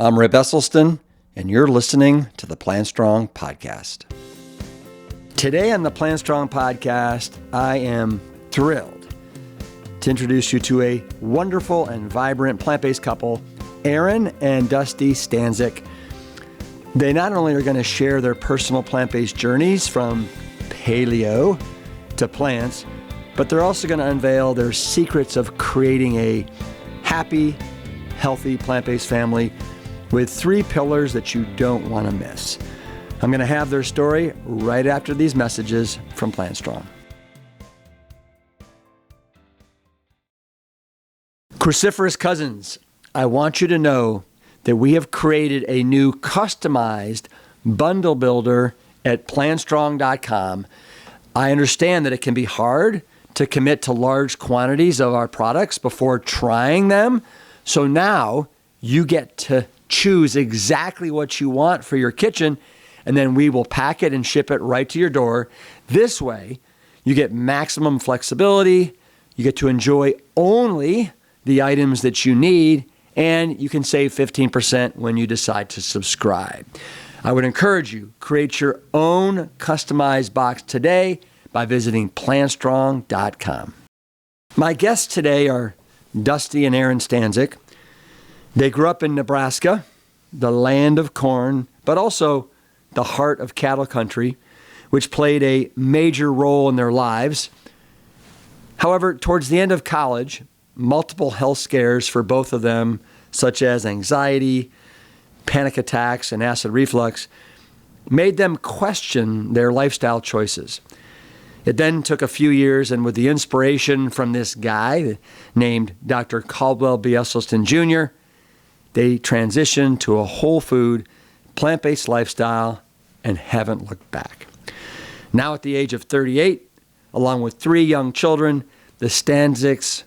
I'm Rip Esselstyn, and you're listening to the Plant Strong Podcast. Today on the Plant Strong Podcast, I am thrilled to introduce you to a wonderful and vibrant plant-based couple, Erin and Dusty Stanczyk. They not only are going to share their personal plant-based journeys from paleo to plants, but they're also going to unveil their secrets of creating a happy, healthy plant-based family with 3 pillars that you don't want to miss. I'm going to have their story right after these messages from Plant Strong. Cruciferous cousins, I want you to know that we have created a new customized bundle builder at plantstrong.com. I understand that it can be hard to commit to large quantities of our products before trying them. So now you get to choose exactly what you want for your kitchen, and then we will pack it and ship it right to your door. This way, you get maximum flexibility, you get to enjoy only the items that you need, and you can save 15% when you decide to subscribe. I would encourage you, create your own customized box today by visiting plantstrong.com. My guests today are Dusty and Erin Stanczyk. They grew up in Nebraska, the land of corn, but also the heart of cattle country, which played a major role in their lives. However, towards the end of college, multiple health scares for both of them, such as anxiety, panic attacks, and acid reflux, made them question their lifestyle choices. It then took a few years, and with the inspiration from this guy named Dr. Caldwell B. Esselstyn Jr., they transitioned to a whole food, plant-based lifestyle and haven't looked back. Now at the age of 38, along with 3 young children, the Stanczyks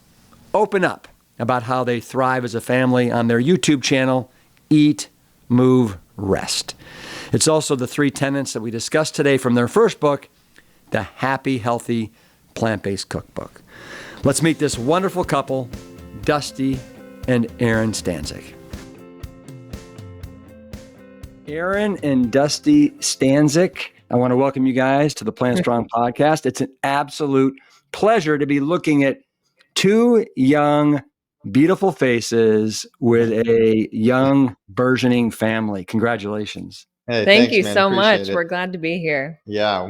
open up about how they thrive as a family on their YouTube channel, Eat, Move, Rest. It's also the 3 tenets that we discussed today from their first book, the Happy Healthy Plant-Based Cookbook. Let's meet this wonderful couple, Dusty and Erin Stanczyk. Erin and Dusty Stanczyk, I want to welcome you guys to the Plant Strong Podcast. It's an absolute pleasure to be looking at 2 young, beautiful faces with a young, burgeoning family. Congratulations. Hey, Thank thanks, you man. so Appreciate much. it. We're glad to be here. Yeah,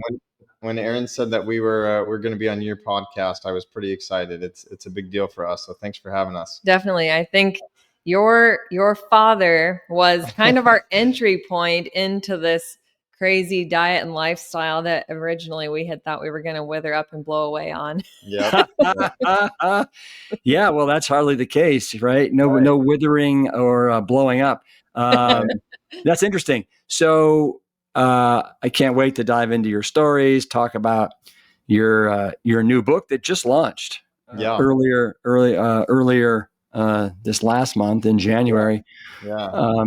when Erin said that we're going to be on your podcast, I was pretty excited. It's a big deal for us, so thanks for having us. Definitely. I think your father was kind of our entry point into this crazy diet and lifestyle that originally we had thought we were going to wither up and blow away on. Yep. Yeah, well, that's hardly the case, right? No withering or blowing up. That's interesting. So I can't wait to dive into your stories, talk about your new book that just launched earlier this last month in January. Yeah.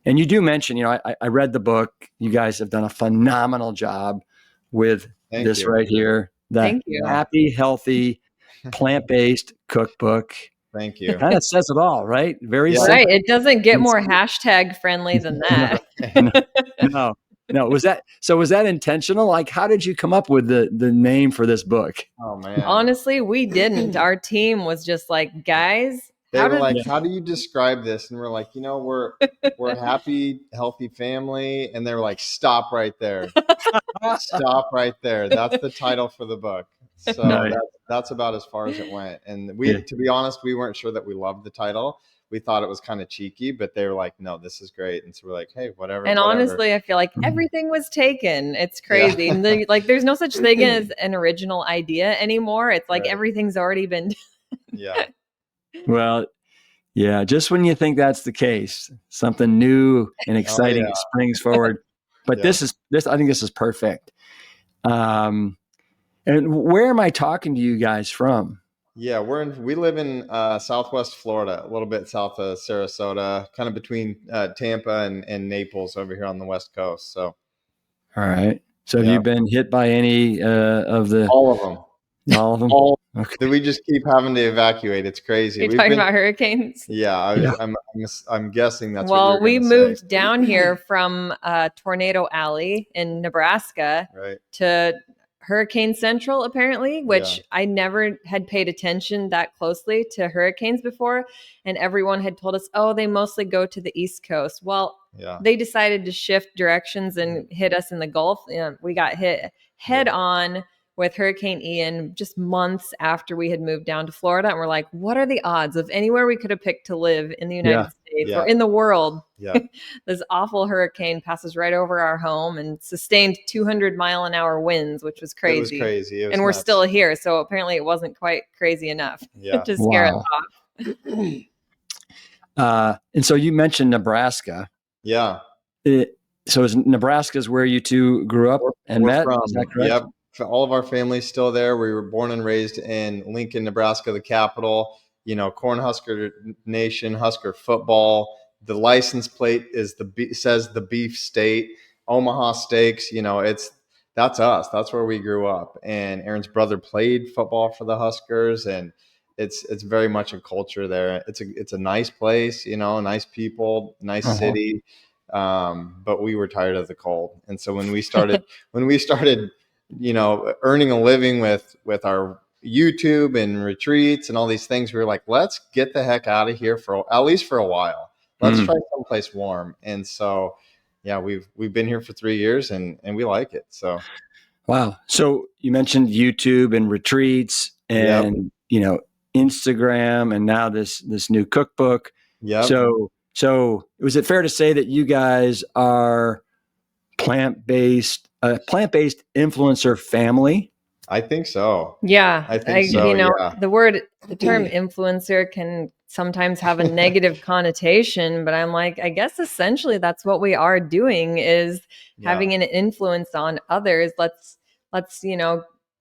And you do mention, I read the book. You guys have done a phenomenal job with this right here. Thank you. Happy Healthy Plant-Based Cookbook. Thank you. Kind of says it all, right? Very simple. Right. It doesn't get more hashtag friendly than that. No. Was that intentional? Like, how did you come up with the name for this book? Oh man. Honestly, we didn't. Our team was just like, guys, They were like, how do you describe this? And we're like, we're a happy, healthy family. And they were like, stop right there. Stop right there. That's the title for the book. So that's about as far as it went. And to be honest, we weren't sure that we loved the title. We thought it was kind of cheeky, but they were like, no, this is great. And so we're like, hey, whatever. And honestly, I feel like everything was taken. It's crazy. Yeah. There's no such thing as an original idea anymore. It's like everything's already been done. Yeah. Well, yeah, just when you think that's the case, something new and exciting springs forward. But I think this is perfect. And where am I talking to you guys from? Yeah, we live in Southwest Florida, a little bit south of Sarasota, kind of between Tampa and Naples over here on the West Coast. So, all right. So have you been hit by any of the? All of them. All of them. Okay. We just keep having to evacuate. It's crazy. You're talking about hurricanes? Yeah, Yeah. I'm guessing that's what Well, you're we going to say. moved down here from Tornado Alley in Nebraska Right. to Hurricane Central, apparently, which I never had paid attention that closely to hurricanes before. And everyone had told us, oh, they mostly go to the East Coast. Well, Yeah. they decided to shift directions and hit us in the Gulf. We got hit head on with Hurricane Ian just months after we had moved down to Florida. And we're like, what are the odds of anywhere we could have picked to live in the United States or in the world? Yeah. This awful hurricane passes right over our home and sustained 200-mile-an-hour winds, which was crazy. It was crazy. It was and we're nuts. still here. So apparently it wasn't quite crazy enough to scare us off. And so you mentioned Nebraska. Yeah. So Nebraska's where you two grew up and met? From. Is that correct? Yep. All of our family's still there. We were born and raised in Lincoln, Nebraska, the capital. Cornhusker Nation, Husker football. The license plate says the Beef State, Omaha Steaks. That's us. That's where we grew up. And Erin's brother played football for the Huskers, and it's very much a culture there. It's a nice place, nice people, nice city. But we were tired of the cold. And so when we started earning a living with our YouTube and retreats and all these things, we were like, let's get the heck out of here at least for a while. Let's try someplace warm. And so, yeah, we've been here for 3 years and we like it. So, wow. So you mentioned YouTube and retreats and, Instagram and now this new cookbook. Yeah. So was it fair to say that you guys are plant-based influencer family? I think so. Yeah. I think so. The term influencer can sometimes have a negative connotation, but I'm like, I guess essentially that's what we are doing is having an influence on others. Let's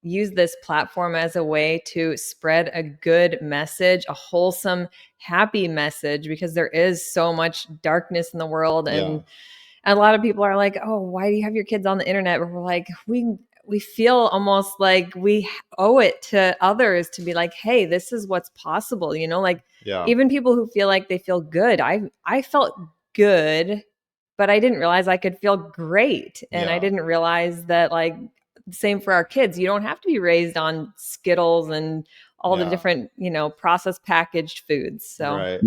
use this platform as a way to spread a good message, a wholesome, happy message, because there is so much darkness in the world. And a lot of people are like, oh, why do you have your kids on the internet? But we're like, we feel almost like we owe it to others to be like, hey, this is what's possible. Even people who feel like they feel good. I felt good, but I didn't realize I could feel great. And I didn't realize that same for our kids. You don't have to be raised on Skittles and all the different, processed packaged foods. So right.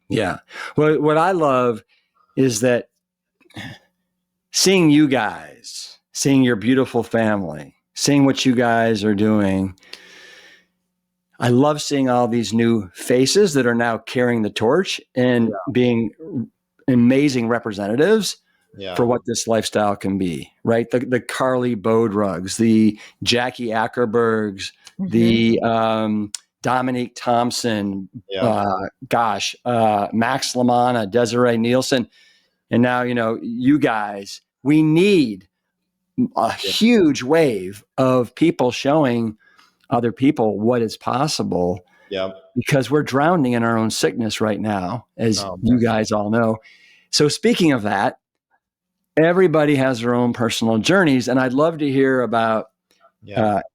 Yeah. Well, what I love is that seeing you guys, seeing your beautiful family, seeing what you guys are doing. I love seeing all these new faces that are now carrying the torch and being amazing representatives for what this lifestyle can be, right? The Carly Bodrugs, the Jackie Ackerbergs, the Dominique Thompson, Max Lamanna, Desiree Nielsen. And now, you guys, we need a huge wave of people showing other people what is possible. Yeah. Because we're drowning in our own sickness right now, as you guys all know. So speaking of that, everybody has their own personal journeys. And I'd love to hear about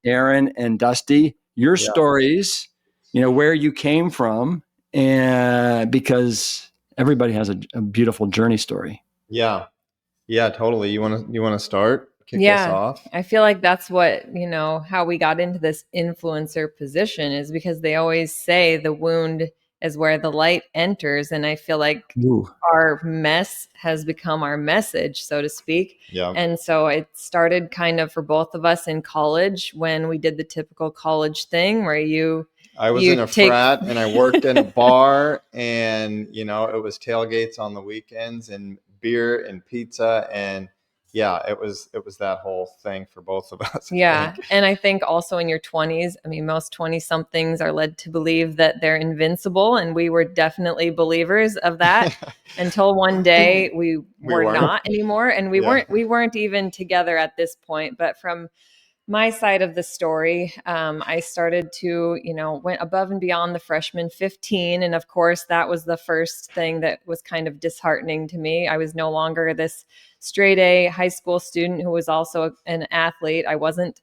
Erin and Dusty, your stories, where you came from, and because everybody has a beautiful journey story. Yeah. Yeah, totally. You want to start? Kick us off? I feel like that's what, how we got into this influencer position is because they always say the wound is where the light enters. And I feel like our mess has become our message, so to speak. Yeah. And so it started kind of for both of us in college when we did the typical college thing where I was in a frat and I worked in a bar and, it was tailgates on the weekends and beer and pizza. And it was that whole thing for both of us. Yeah. And I think also in your 20s, most 20 somethings are led to believe that they're invincible. And we were definitely believers of that until one day we were not anymore. And we weren't even together at this point. But from my side of the story, I started to, went above and beyond the freshman 15. And of course, that was the first thing that was kind of disheartening to me. I was no longer this straight A high school student who was also an athlete. I wasn't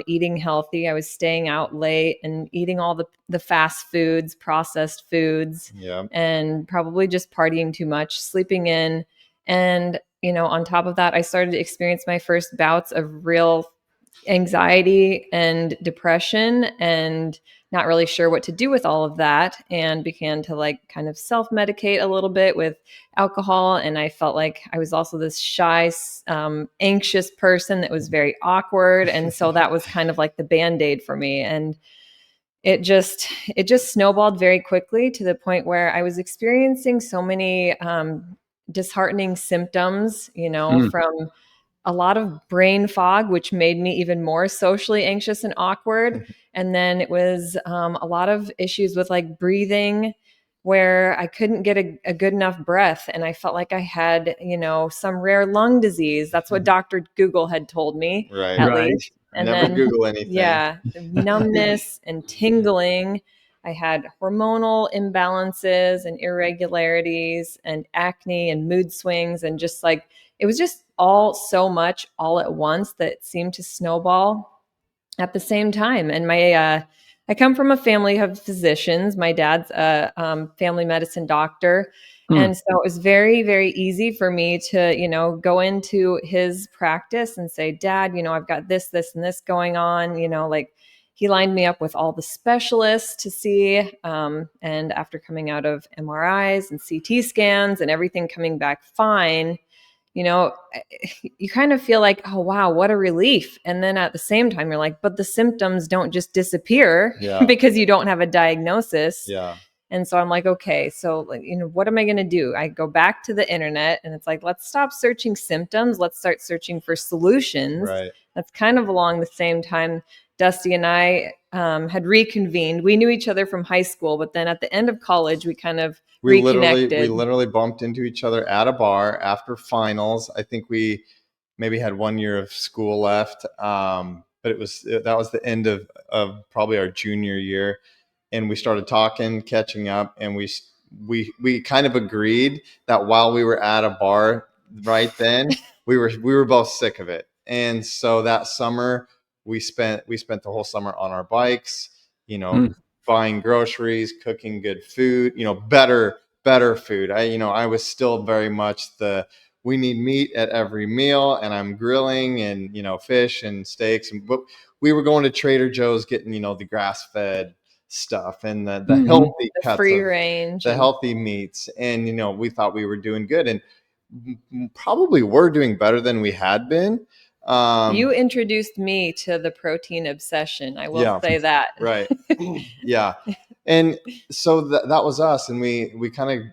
eating healthy. I was staying out late and eating all the fast foods, processed foods, Yeah. and probably just partying too much, sleeping in. And, on top of that, I started to experience my first bouts of real anxiety and depression, and not really sure what to do with all of that, and began to kind of self-medicate a little bit with alcohol. And I felt like I was also this shy, anxious person that was very awkward. And so that was kind of like the Band-Aid for me. And it just snowballed very quickly to the point where I was experiencing so many disheartening symptoms, from a lot of brain fog, which made me even more socially anxious and awkward. And then it was a lot of issues with breathing, where I couldn't get a good enough breath. And I felt like I had, some rare lung disease. That's what Dr. Google had told me, Right. at Right. least. And Never then, Google anything. yeah, numbness and tingling. I had hormonal imbalances and irregularities and acne and mood swings, and just it was just all so much all at once that seemed to snowball at the same time. And I come from a family of physicians. My dad's a family medicine doctor. And so it was very, very easy for me to, go into his practice and say, Dad, I've got this, this, and this going on. He lined me up with all the specialists to see. And after coming out of MRIs and CT scans and everything coming back fine, you kind of feel like, oh, wow, what a relief. And then at the same time, you're like, but the symptoms don't just disappear because you don't have a diagnosis. Yeah. And so I'm like, okay, so what am I going to do? I go back to the internet, and it's like, let's stop searching symptoms. Let's start searching for solutions. Right. That's kind of along the same time Dusty and I had reconvened. We knew each other from high school, but then at the end of college, we kind of reconnected. We literally bumped into each other at a bar after finals. I think we maybe had 1 year of school left, but that was the end of probably our junior year, and we started talking, catching up, and we kind of agreed that while we were at a bar right then, we were both sick of it, and so that summer we spent the whole summer on our bikes, buying groceries, cooking good food, better food. I was still very much we need meat at every meal, and I'm grilling and, fish and steaks. But we were going to Trader Joe's getting, the grass-fed stuff and the healthy cuts, free range, the healthy meats. And, we thought we were doing good, and probably were doing better than we had been. You introduced me to the protein obsession. I will say that. Right. Yeah. And so that was us. And we kind of,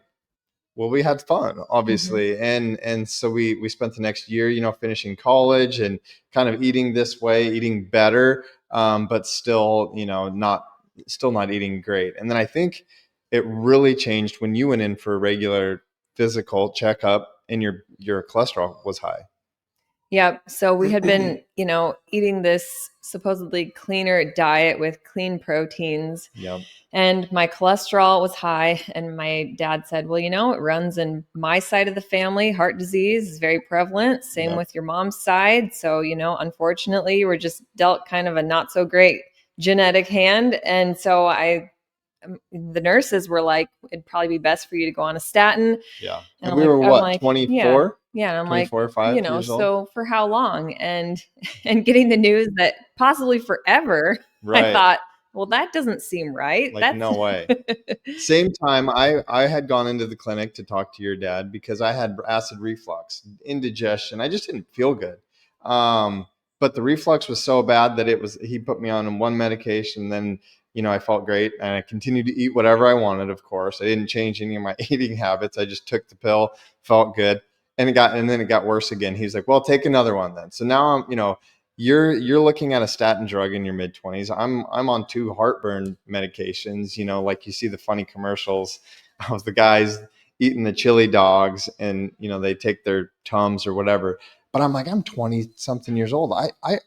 we had fun, obviously. And so we spent the next year, finishing college and kind of eating this way, eating better, but still, not eating great. And then I think it really changed when you went in for a regular physical checkup and your cholesterol was high. Yeah. So we had been, eating this supposedly cleaner diet with clean proteins. Yep. And my cholesterol was high. And my dad said, well, it runs in my side of the family. Heart disease is very prevalent. Same with your mom's side. So, unfortunately, we're just dealt kind of a not so great genetic hand. And so the nurses were like, it'd probably be best for you to go on a statin. Yeah. And we were what, 24? Yeah. And I'm 24 or 5 years old? So for how long? And getting the news that possibly forever, I thought, well, that doesn't seem right. No way. Same time, I had gone into the clinic to talk to your dad because I had acid reflux, indigestion. I just didn't feel good. But the reflux was so bad that he put me on one medication. Then, I felt great, and I continued to eat whatever I wanted. Of course, I didn't change any of my eating habits. I just took the pill, felt good. And then it got worse again. He's like, well, take another one then. So now I'm, you're looking at a statin drug in your mid-20s. I'm on 2 heartburn medications, like you see the funny commercials of the guys eating the chili dogs and, they take their Tums or whatever. But I'm like, I'm 20 something years old.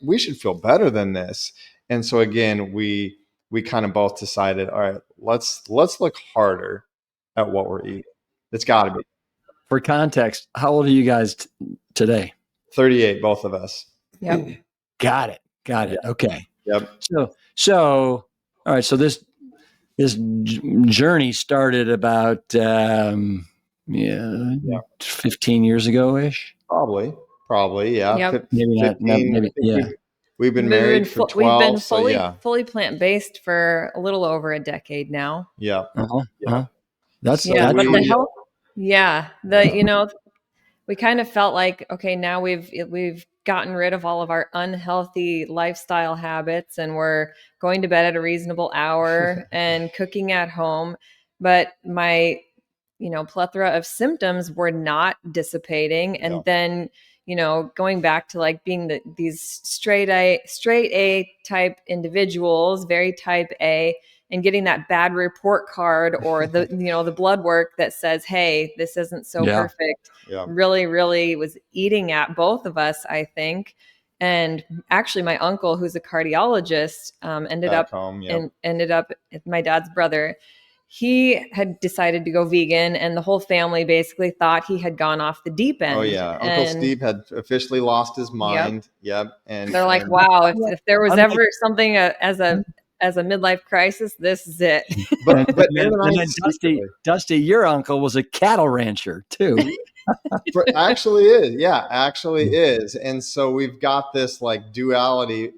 We should feel better than this. And so again, we kind of both decided, all right, let's look harder at what we're eating. It's got to be. For context, how old are you guys today? 38, both of us. Yep. Got it. Got it. Okay. Yep. So, all right. So this journey started about 15 years ago ish. Probably, yeah. Yep. Maybe not. No, 15. maybe. I think Yeah. we've been married for 12. We've been So yeah. fully plant-based for a little over a decade now. Yeah. Uh-huh. Yeah. Uh-huh. That's So Yeah, but the we- health, we kind of felt like, okay, now we've gotten rid of all of our unhealthy lifestyle habits, and we're going to bed at a reasonable hour and cooking at home. But my, plethora of symptoms were not dissipating. And Yeah. then, going back to like being these straight A type individuals, very type A, and getting that bad report card or the the blood work that says, hey, this isn't so Yeah. perfect, Yeah. really was eating at both of us, I think. And actually my uncle, who's a cardiologist, ended Back up home. Yeah. my dad's brother. He had decided to go vegan, and the whole family basically thought he had gone off the deep end. Oh yeah. Uncle And Steve had officially lost his mind. Yep. And they're like, wow, if there was ever something as a midlife crisis, this is it. But And Aaron and I then secretly- Dusty, your uncle was a cattle rancher too. actually is. Yeah, actually is. And so we've got this like duality.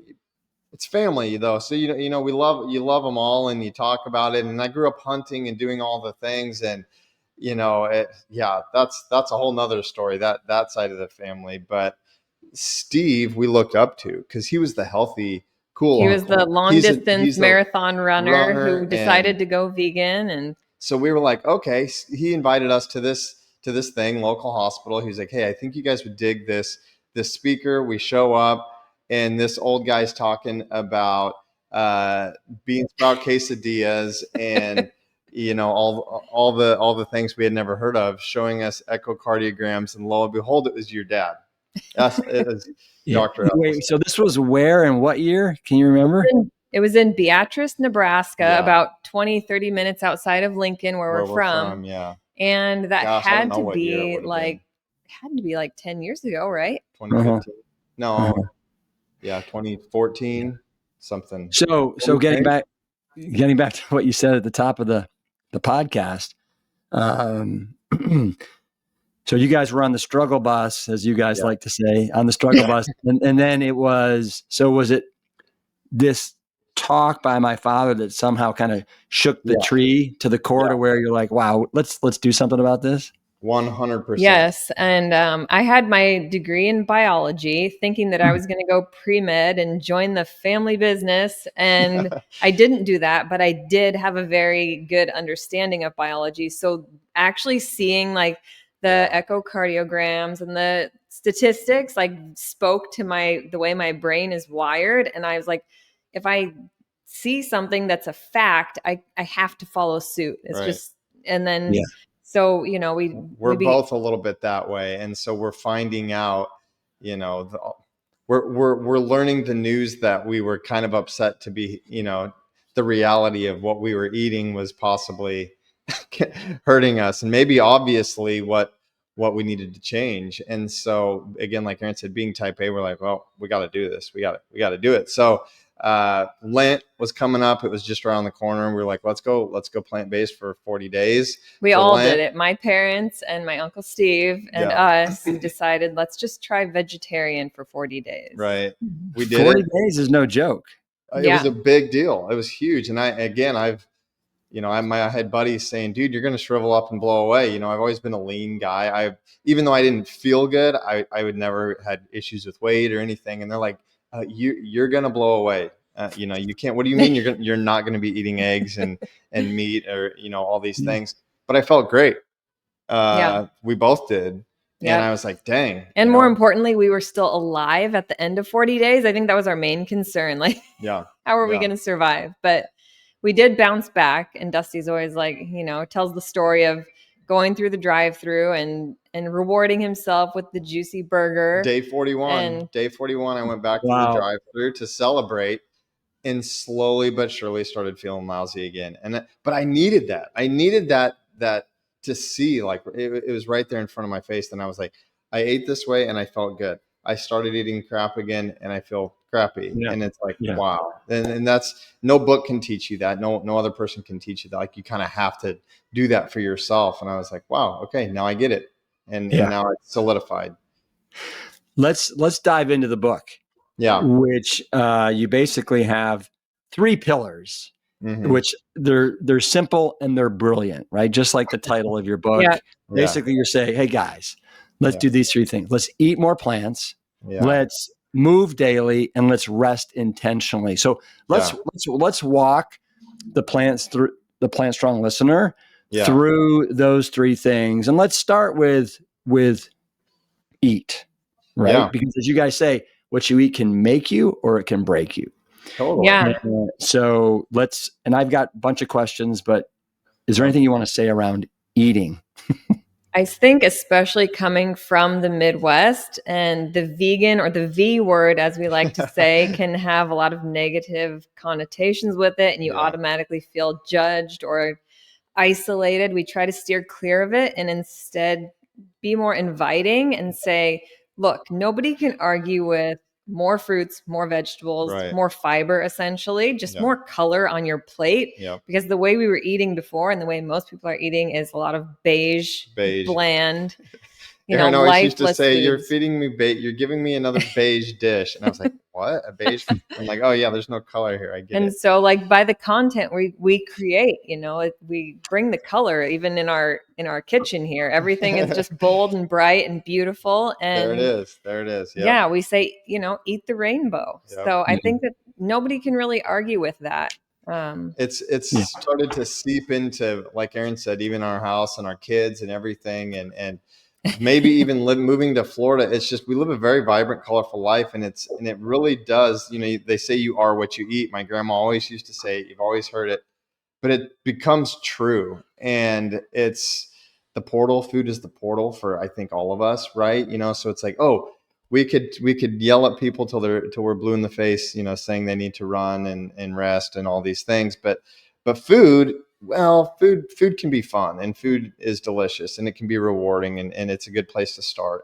It's family though. So you love them all, and you talk about it. And I grew up hunting and doing all the things, and that's a whole nother story, that side of the family. But Steve, we looked up to because he was the healthy, cool. He was uncle. the long distance marathon runner who and- decided to go vegan. And So we were like, okay, he invited us to this thing, local hospital. He was like, hey, I think you guys would dig this speaker. We show up, and this old guy's talking about bean sprout quesadillas and all the things we had never heard of, showing us echocardiograms, and lo and behold, it was your dad. It was Dr. Wait, so this was where and what year? Can you remember? it was in Beatrice, Nebraska, Yeah. about 20-30 minutes outside of Lincoln, where we're from. Yeah. And that Gosh, I don't had know to what year it be would've like 10 years ago, right? 2015. No. Uh-huh. Yeah, 2014, something. So getting back to what you said at the top of the podcast. So you guys were on the struggle bus, as you guys like to say, on the struggle bus. And then was it this talk by my father that somehow kind of shook the tree to the core to where you're like, wow, let's do something about this? 100%. Yes. And I had my degree in biology, thinking that I was going to go pre-med and join the family business. And I didn't do that, but I did have a very good understanding of biology. So actually seeing like the echocardiograms and the statistics like spoke to the way my brain is wired. And I was like, if I see something that's a fact, I have to follow suit. It's just, and then, so, we're both a little bit that way. And so we're finding out, we're learning the news that we were kind of upset to be, the reality of what we were eating was possibly hurting us, and maybe obviously what we needed to change. And so again, like Erin said, being type A, we're like, well, we got to do this. We got to do it. So Lent was coming up. It was just around the corner. And we were like, let's go plant-based for 40 days. We all did it. My parents and my Uncle Steve and us decided, let's just try vegetarian for 40 days. Right. We did 40 days is no joke. It was a big deal. It was huge. And I had buddies saying, dude, you're going to shrivel up and blow away. I've always been a lean guy. Even though I didn't feel good, I would never had issues with weight or anything. And they're like, you're going to blow away. You can't, what do you mean you're not going to be eating eggs and meat or, all these things? But I felt great. We both did. And I was like, dang. And more importantly, we were still alive at the end of 40 days. I think that was our main concern. Like, how are we going to survive? But we did bounce back. And Dusty's always like, tells the story of going through the drive-through and rewarding himself with the juicy burger. Day 41, I went back to the drive-through to celebrate, and slowly but surely started feeling lousy again. But I needed that. I needed that to see, like, it was right there in front of my face. And I was like, I ate this way and I felt good. I started eating crap again and I feel crappy. Yeah. And it's like, Yeah. wow. And that's, no book can teach you that. No other person can teach you that. Like, you kind of have to do that for yourself. And I was like, wow, okay, now I get it. And now it's solidified. Let's dive into the book. Yeah. Which you basically have 3 pillars, which they're simple and they're brilliant, right? Just like the title of your book. Yeah. Basically, you're saying, hey guys, let's do these 3 things. Let's eat more plants. Yeah. Let's move daily, and let's rest intentionally. So let's walk the Plant Strong listener through those 3 things, and let's start with eat, right? Yeah. Because as you guys say, what you eat can make you or it can break you. Totally. Yeah. So and I've got a bunch of questions, but is there anything you want to say around eating? I think especially coming from the Midwest, and the vegan, or the V word, as we like to say, can have a lot of negative connotations with it, and you automatically feel judged or isolated. We try to steer clear of it and instead be more inviting and say, look, nobody can argue with more fruits, more vegetables, more fiber, essentially, just more color on your plate. Because the way we were eating before, and the way most people are eating, is a lot of beige. Bland, Erin always used to say, foods. you're feeding me you're giving me another beige dish. And I was like, what? A beige? I'm like, oh yeah, there's no color here. I get it. And so, like, by the content we create, we bring the color even in our kitchen here. Everything is just bold and bright and beautiful. And there it is. Yep. Yeah, we say, eat the rainbow. Yep. So I think that nobody can really argue with that. It's started to seep into, like Erin said, even our house and our kids and everything, and maybe even moving to Florida. It's just, we live a very vibrant, colorful life, and it really does. They say you are what you eat. My grandma always used to say it. You've always heard it, but it becomes true. And it's the portal. Food is the portal for, I think, all of us, right? So it's like, oh, we could yell at people till we're blue in the face, saying they need to run and rest and all these things, but food. Well, food can be fun, and food is delicious, and it can be rewarding, and it's a good place to start.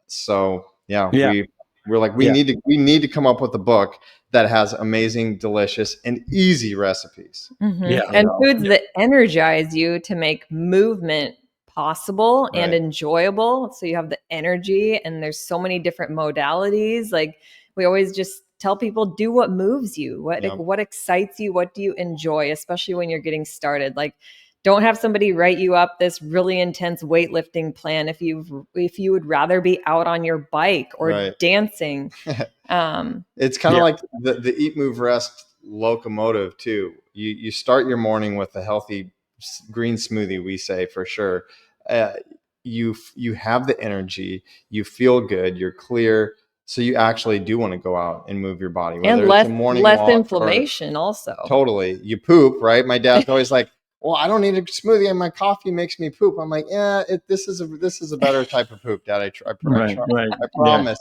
So we're like, we need to come up with a book that has amazing, delicious, and easy recipes. And foods that energize you to make movement possible and enjoyable. So you have the energy, and there's so many different modalities. Like, we always just tell people, do what moves you, what excites you, what do you enjoy, especially when you're getting started. Like, don't have somebody write you up this really intense weightlifting plan if you would rather be out on your bike or dancing. It's kind of like the eat, move, rest locomotive too. You start your morning with a healthy green smoothie, we say, for sure. You have the energy, you feel good, you're clear. So you actually do want to go out and move your body. And less inflammation also. Totally. You poop, right? My dad's always like, well, I don't need a smoothie and my coffee makes me poop. I'm like, yeah, this is a better type of poop, Dad. I promise.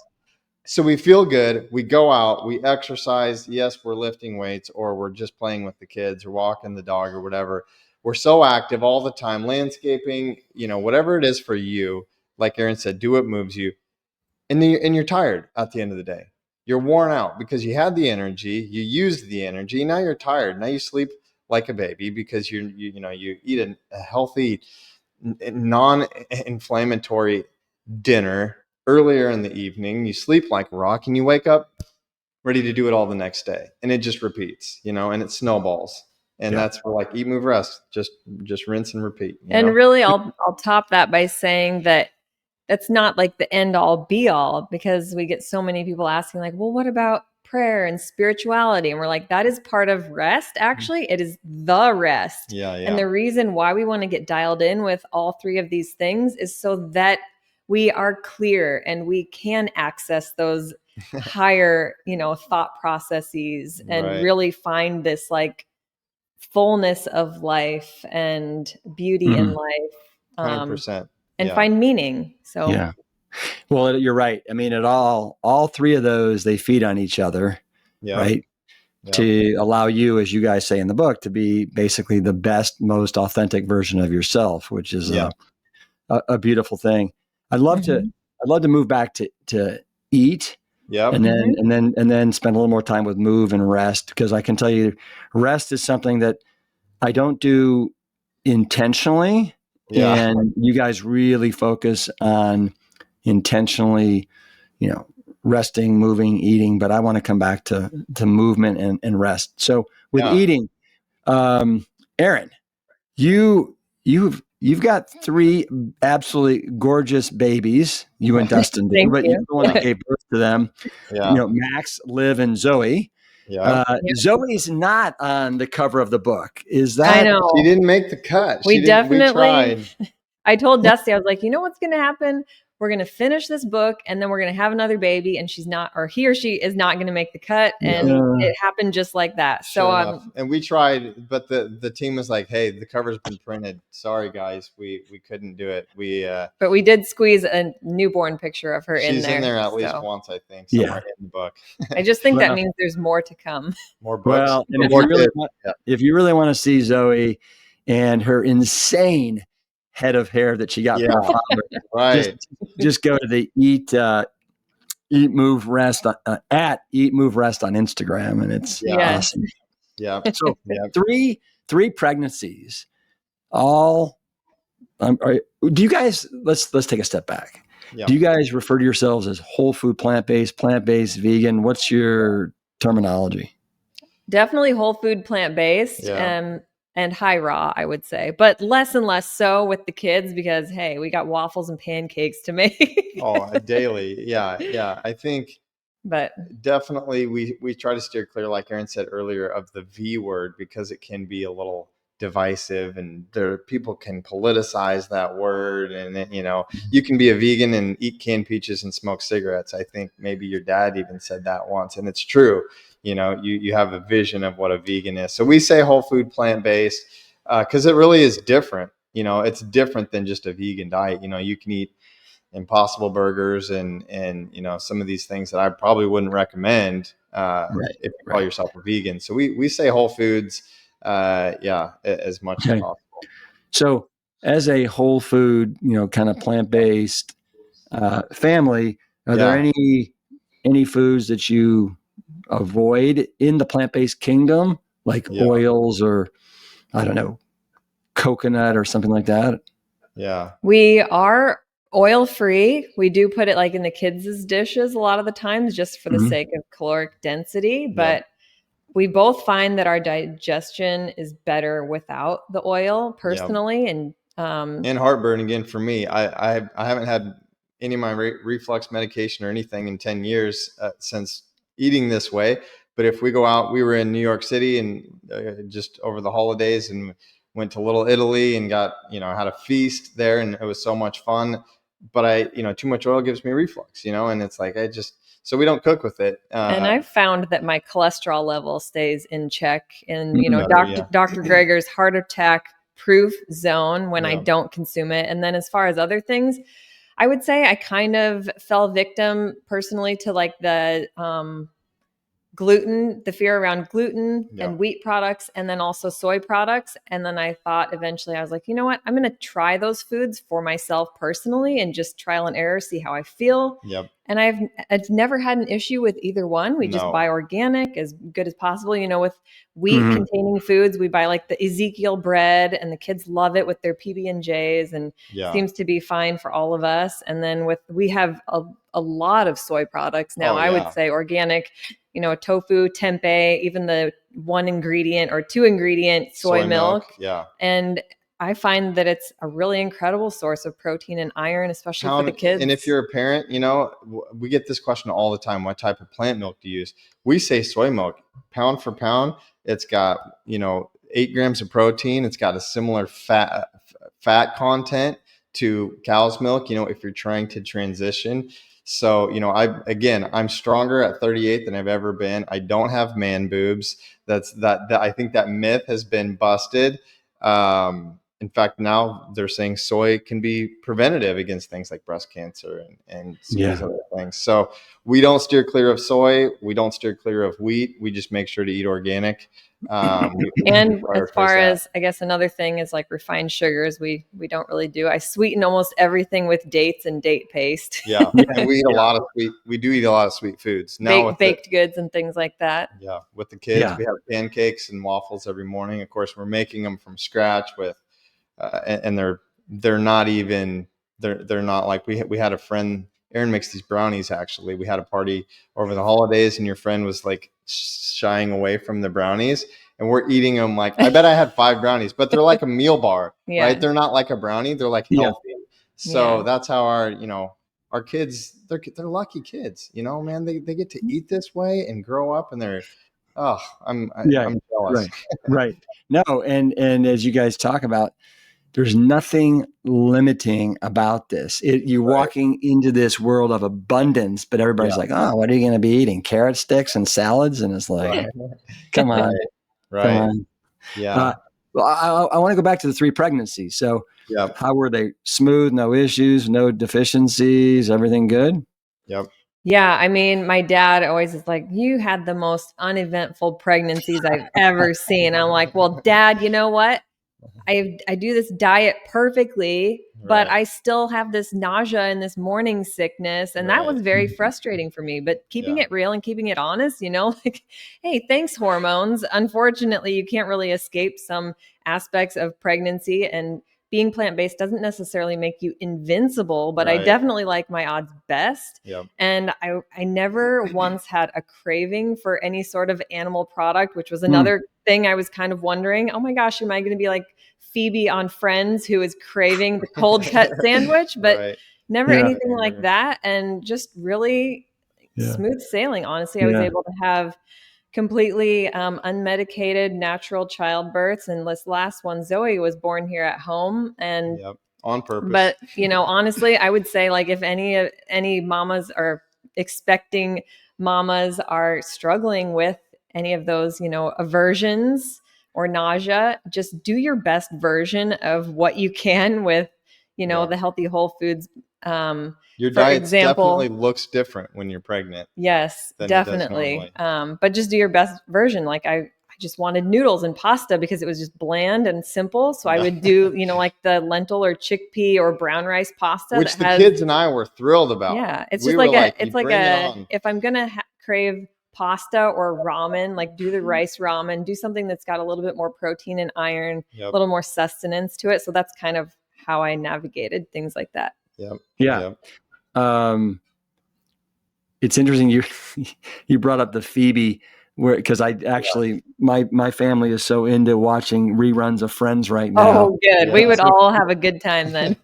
So we feel good. We go out, we exercise. Yes, we're lifting weights, or we're just playing with the kids or walking the dog or whatever. We're so active all the time, landscaping, whatever it is for you. Like Erin said, do what moves you. And you're tired at the end of the day. You're worn out because you had the energy, you used the energy. Now you're tired. Now you sleep like a baby because you eat a healthy, non-inflammatory dinner earlier in the evening. You sleep like a rock, and you wake up ready to do it all the next day. And it just repeats, and it snowballs. And that's where, like, eat, move, rest, just rinse and repeat. And really, I'll top that by saying that that's not like the end all be all, because we get so many people asking, like, well, what about prayer and spirituality? And we're like, that is part of rest. Actually, it is the rest. And the reason why we want to get dialed in with all 3 of these things is so that we are clear and we can access those higher, thought processes and really find this, like, fullness of life and beauty in life. 100%. And find meaning. So well, you're right. I mean, all 3 of those, they feed on each other, right? To allow you, as you guys say in the book, to be basically the best, most authentic version of yourself, which is a beautiful thing. I'd love to move back to eat, Yep. and then spend a little more time with move and rest, because I can tell you, rest is something that I don't do intentionally, Yeah. and you guys really focus on intentionally, resting, moving, eating. But I want to come back to movement and rest. So with Yeah. eating, Erin, you've got 3 absolutely gorgeous babies. You and Dustin do, Thank but you're you. the one that gave birth to them. Yeah. Max, Liv, and Zoe. Yeah. Zoe's not on the cover of the book. Is I that? know. She didn't make the cut. We She didn't. We definitely, tried. I told Dusty, I was like, you know what's going to happen? We're going to finish this book and then we're going to have another baby, and she's not, or he or she is not going to make the cut. And it happened just like that. So, Sure enough. And we tried, but the team was like, "Hey, the cover's been printed. Sorry, guys, we couldn't do it. but we did squeeze a newborn picture of her in She's there. in there at least So once, I think, somewhere in the book. I just think that Well- means there's more to come. More books. Well, and More if you really want to see Zoe and her insane head of hair that she got from her father, right. just go to the Eat Move Rest at Eat Move Rest on Instagram, and it's awesome. Yeah. So three pregnancies, all. Do you guys? Let's take a step back. Yeah. Do you guys refer to yourselves as whole food, plant-based, vegan? What's your terminology? Definitely whole food, plant-based, and high raw, I would say, but less and less so with the kids because, hey, we got waffles and pancakes to make. Daily. Yeah. I think but definitely we try to steer clear, like Erin said earlier, of the V word, because it can be a little divisive, and people can politicize that word, and you can be a vegan and eat canned peaches and smoke cigarettes. I think maybe your dad even said that once, and it's true. You have a vision of what a vegan is. So we say whole food, plant-based, because it really is different. It's different than just a vegan diet. You can eat Impossible burgers and some of these things that I probably wouldn't recommend if you call yourself a vegan. So we say whole foods, as much as possible. So as a whole food, kind of plant-based family, are there any foods that you avoid in the plant-based kingdom, like oils or, I don't know, coconut or something like that? Yeah. We are oil free. We do put it like in the kids' dishes a lot of the times just for the sake of caloric density, but we both find that our digestion is better without the oil personally. And heartburn again for me. I haven't had any of my reflux medication or anything in 10 years since eating this way. But if we go out, we were in New York City and just over the holidays and went to Little Italy and got, had a feast there, and it was so much fun. But too much oil gives me reflux, and it's like, so we don't cook with it. And I've found that my cholesterol level stays in check in, Dr. Greger's heart attack proof zone when I don't consume it. And then as far as other things, I would say I kind of fell victim personally to like the gluten, the fear around gluten and wheat products, and then also soy products. And then I thought eventually I was like, you know what, I'm going to try those foods for myself personally and just trial and error, see how I feel. And I've never had an issue with either one. We just buy organic as good as possible. With wheat containing foods, we buy like the Ezekiel bread, and the kids love it with their PB&Js, and seems to be fine for all of us. And then we have a lot of soy products now. I would say organic, tofu, tempeh, even the 1 ingredient or 2 ingredient soy milk. And I find that it's a really incredible source of protein and iron, especially for the kids. And if you're a parent, we get this question all the time. What type of plant milk do you use? We say soy milk, pound for pound. It's got, 8 grams of protein. It's got a similar fat content to cow's milk, if you're trying to transition. So, I'm stronger at 38 than I've ever been. I don't have man boobs. That I think that myth has been busted. in fact, now they're saying soy can be preventative against things like breast cancer and some of these other things. So we don't steer clear of soy. We don't steer clear of wheat. We just make sure to eat organic. And as far as, I guess another thing is like refined sugars, we don't really do. I sweeten almost everything with dates and date paste. Yeah, and we eat a lot of sweet. We do eat a lot of sweet foods now, with baked goods and things like that. Yeah, with the kids, we have pancakes and waffles every morning. Of course, we're making them from scratch with, and they're not even they're not like we had a friend. Erin makes these brownies. Actually, we had a party over the holidays, and your friend was like shying away from the brownies, and we're eating them. Like, I bet I had 5 brownies, but they're like a meal bar, right? They're not like a brownie. They're like healthy. So that's how our kids, they're lucky kids, man. They get to eat this way and grow up, and I'm jealous. Right. No, and as you guys talk about, there's nothing limiting about this. You're walking into this world of abundance, but everybody's like, oh, what are you going to be eating? Carrot sticks and salads? And it's like, come on. Right. Come on. Yeah. Well, I want to go back to the 3 pregnancies. So how were they? Smooth, no issues, no deficiencies, everything good? Yep. Yeah, I mean, my dad always is like, you had the most uneventful pregnancies I've ever seen. I'm like, well, Dad, you know what? I do this diet perfectly, but I still have this nausea and this morning sickness. And that was very frustrating for me. But keeping it real and keeping it honest, like, hey, thanks, hormones. Unfortunately, you can't really escape some aspects of pregnancy, and being plant-based doesn't necessarily make you invincible, but I definitely like my odds best. Yep. And I never once had a craving for any sort of animal product, which was another thing I was kind of wondering, oh my gosh, am I going to be like Phoebe on Friends, who is craving the cold cut sandwich? But never anything like that. And just really smooth sailing. Honestly, I was able to have completely unmedicated natural childbirths. And this last one, Zoe, was born here at home. And on purpose. But, honestly, I would say, like, if any mamas or expecting mamas are struggling with any of those, aversions or nausea, just do your best version of what you can with, the healthy whole foods. Your diet definitely looks different when you're pregnant. Yes, definitely. But just do your best version. Like I just wanted noodles and pasta because it was just bland and simple. So I would do, like the lentil or chickpea or brown rice pasta. Which the kids and I were thrilled about. Yeah. It's just if I'm going to crave pasta or ramen, like do the rice ramen, do something that's got a little bit more protein and iron, a little more sustenance to it. So that's kind of how I navigated things like that. Yeah. It's interesting you brought up the Phoebe, because I actually my family is so into watching reruns of Friends right now. Oh, good. We would all have a good time then.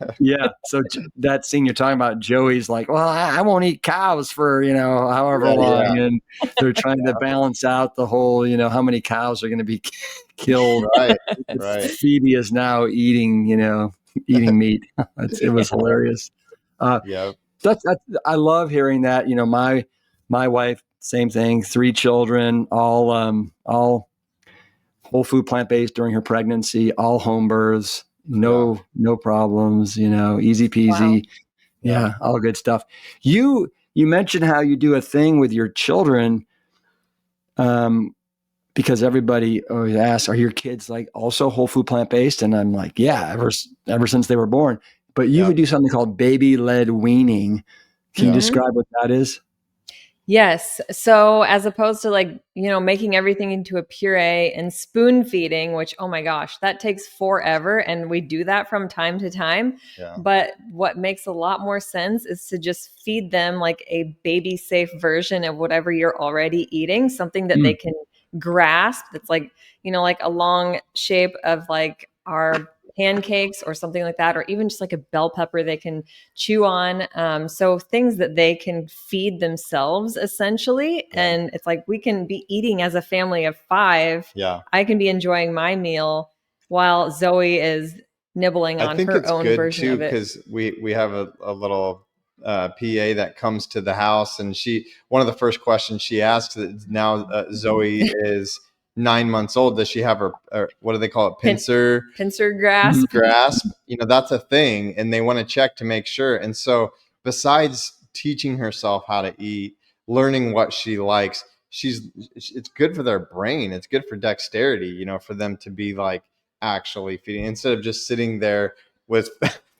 So that scene you're talking about, Joey's like, well, I won't eat cows for however long, and they're trying to balance out the whole how many cows are going to be killed. Right. Phoebe is now eating eating meat. It was hilarious. I love hearing that. My wife, same thing, 3 children, all whole food plant-based during her pregnancy, all home births, no problems, easy peasy. Wow. All good stuff. You mentioned how you do a thing with your children, because everybody always asks, are your kids like also whole food plant-based? And I'm like, ever since they were born. But you would do something called baby-led weaning. Can you describe what that is? Yes. So as opposed to making everything into a puree and spoon feeding, which, oh my gosh, that takes forever. And we do that from time to time. Yeah. But what makes a lot more sense is to just feed them like a baby safe version of whatever you're already eating, something that they can grasp. That's like a long shape of like our pancakes or something like that, or even just like a bell pepper they can chew on. So things that they can feed themselves essentially. Yeah. And it's like, we can be eating as a family of 5. Yeah. I can be enjoying my meal while Zoe is nibbling on her own version of it. Because we have a little PA that comes to the house, and one of the first questions she asks now Zoe is, 9 months old, does she have her, what do they call it? Pincer grasp. grasp. That's a thing. And they want to check to make sure. And so besides teaching herself how to eat, learning what she likes, it's good for their brain. It's good for dexterity, for them to be like actually feeding instead of just sitting there with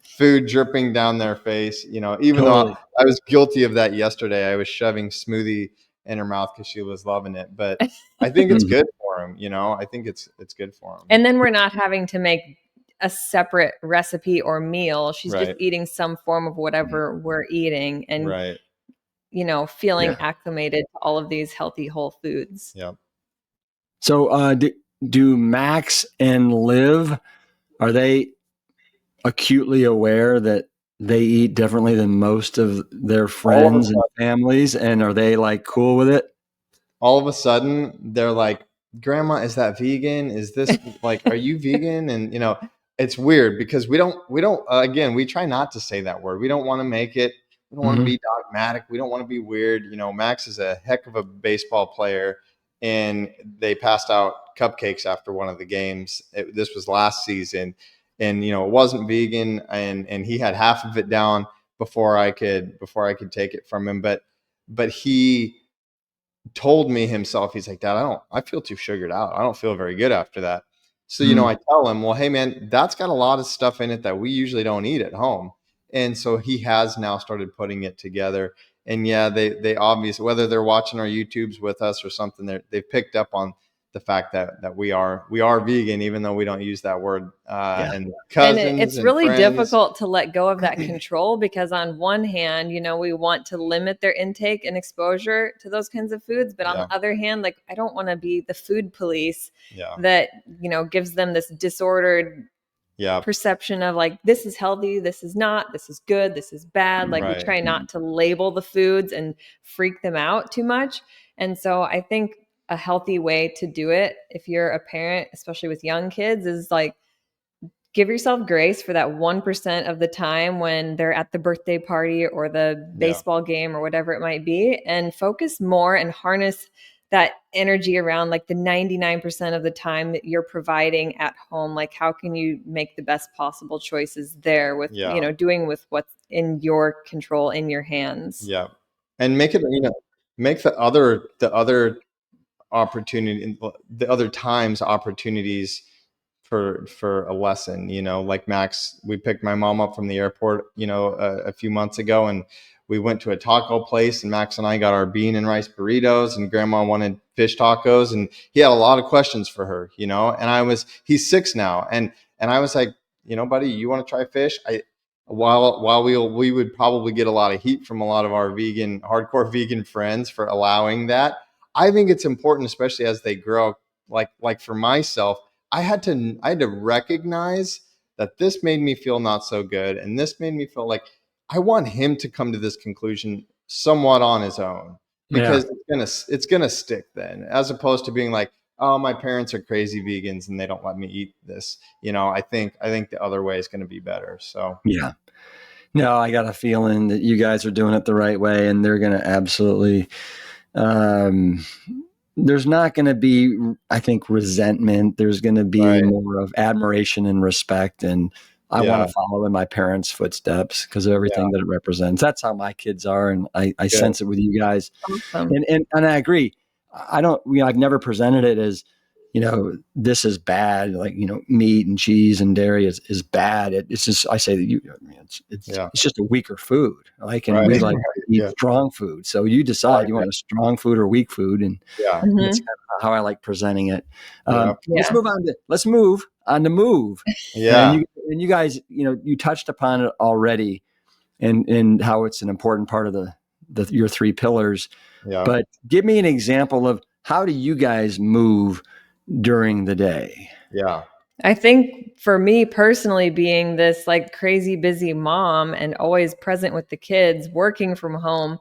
food dripping down their face. Even though I was guilty of that yesterday, I was shoving smoothie in her mouth because she was loving it. But I think it's good for them. I think it's good for them. And then we're not having to make a separate recipe or meal. She's Right. just eating some form of whatever we're eating and, Right. feeling acclimated to all of these healthy whole foods. Yep. So do Max and Liv, are they acutely aware that they eat differently than most of their friends and families? And are they like cool with it? All of a sudden they're like, Grandma, is that vegan? Is this like, are you vegan? And it's weird because we don't again, we try not to say that word. We don't want to make it. We don't want to be dogmatic. We don't want to be weird. Max is a heck of a baseball player, and they passed out cupcakes after one of the games. This was last season, and it wasn't vegan, and he had half of it down before I could take it from him. But he told me himself, he's like, Dad, I feel too sugared out. I don't feel very good after that. So, I tell him, well, hey man, that's got a lot of stuff in it that we usually don't eat at home. And so he has now started putting it together. And yeah, they obviously, whether they're watching our YouTubes with us or something, they've picked up on the fact that we are vegan, even though we don't use that word. And cousins, and it's really difficult to let go of that control because on one hand, we want to limit their intake and exposure to those kinds of foods. But on the other hand, like, I don't want to be the food police that, gives them this disordered perception of like, this is healthy, this is not, this is good, this is bad. Like we try not to label the foods and freak them out too much. And so I think a healthy way to do it, if you're a parent, especially with young kids, is like, give yourself grace for that 1% of the time when they're at the birthday party or the baseball game or whatever it might be, and focus more and harness that energy around like the 99% of the time that you're providing at home. Like, how can you make the best possible choices there with, doing with what's in your control, in your hands. Yeah. And make it, make the other opportunity, the other times opportunities for a lesson. Like Max, we picked my mom up from the airport a few months ago, and we went to a taco place, and Max and I got our bean and rice burritos, and Grandma wanted fish tacos, and he had a lot of questions for her, and he's 6 now, and I was like, buddy, you want to try fish? While we would probably get a lot of heat from a lot of our hardcore vegan friends for allowing that, I think it's important, especially as they grow. Like for myself, I had to recognize that this made me feel not so good, and this made me feel like I want him to come to this conclusion somewhat on his own, because it's gonna stick then, as opposed to being like, oh, my parents are crazy vegans and they don't let me eat this. I think the other way is going to be better. So yeah. No, I got a feeling that you guys are doing it the right way, and they're going to absolutely, there's not going to be, I think, resentment. There's going to be more of admiration and respect. And I want to follow in my parents' footsteps because of everything that it represents. That's how my kids are. And I sense it with you guys. Awesome. And I agree. I've never presented it as, this is bad. Like, meat and cheese and dairy is bad. It's just, I say that it's just a weaker food. Like, and we like to eat strong food. So you decide you want a strong food or weak food. And that's kind of how I like presenting it. Let's move on to move. Yeah. And you guys, you touched upon it already and how it's an important part of your 3 pillars. Yeah. But give me an example of how do you guys move during the day? Yeah. I think for me personally, being this like crazy busy mom and always present with the kids, working from home,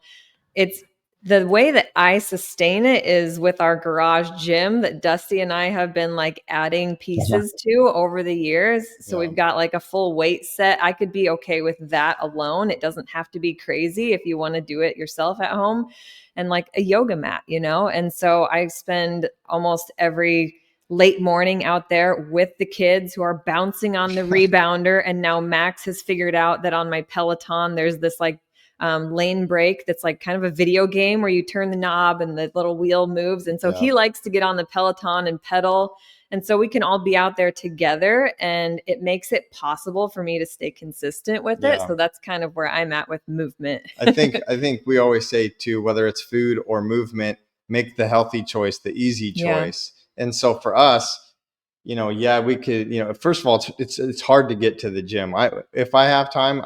it's The way that I sustain it is with our garage gym that Dusty and I have been like adding pieces to over the years. So Yeah. we've got like a full weight set. I could be okay with that alone. It doesn't have to be crazy if you want to do it yourself at home, and like a yoga mat, you know? And so I spend almost every late morning out there with the kids who are bouncing on the rebounder. And now Max has figured out that on my Peloton, there's this like lane break that's like kind of a video game where you turn the knob and the little wheel moves. And so he likes to get on the Peloton and pedal. And so we can all be out there together, and it makes it possible for me to stay consistent with it. So that's kind of where I'm at with movement. I think we always say too, whether it's food or movement, make the healthy choice the easy choice. And so for us, we could, first of all, it's hard to get to the gym. If I have time,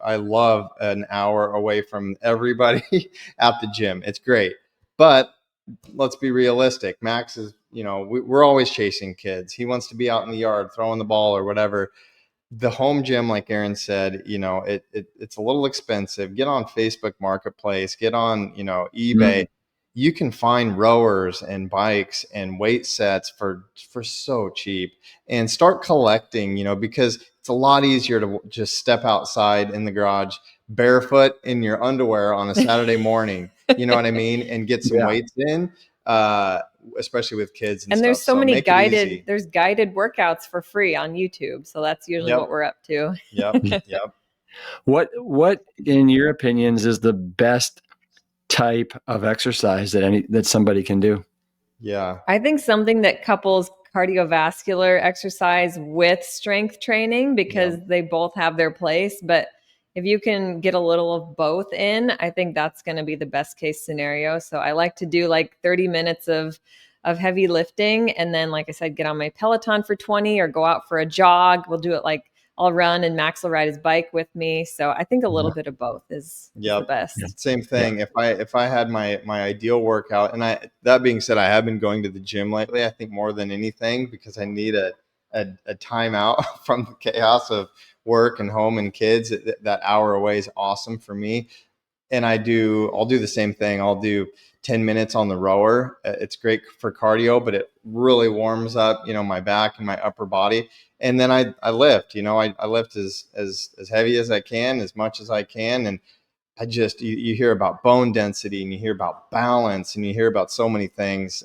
I love an hour away from everybody at the gym. It's great. But let's be realistic. Max is, we're always chasing kids. He wants to be out in the yard throwing the ball or whatever. The home gym, like Erin said, it's a little expensive. Get on Facebook Marketplace, get on, eBay. You can find rowers and bikes and weight sets for so cheap, and start collecting, because it's a lot easier to just step outside in the garage barefoot in your underwear on a Saturday morning, you know what I mean? And get some weights in, especially with kids and stuff. There's so many guided workouts for free on YouTube. So that's usually what we're up to. Yep. What in your opinions is the best type of exercise that somebody can do? Yeah. I think something that couples cardiovascular exercise with strength training, because they both have their place. But if you can get a little of both in, I think that's going to be the best case scenario. So I like to do like 30 minutes of heavy lifting. And then, like I said, get on my Peloton for 20 or go out for a jog. We'll do it like I'll run and Max will ride his bike with me. So I think a little bit of both is the best. Same thing. Yeah. If I had my ideal workout, and that being said, I have been going to the gym lately, I think more than anything, because I need a timeout from the chaos of work and home and kids. That hour away is awesome for me. And I'll do the same thing. I'll do 10 minutes on the rower. It's great for cardio, but it really warms up, my back and my upper body. And then I lift, I lift as heavy as I can, as much as I can. And I just, you hear about bone density, and you hear about balance, and you hear about so many things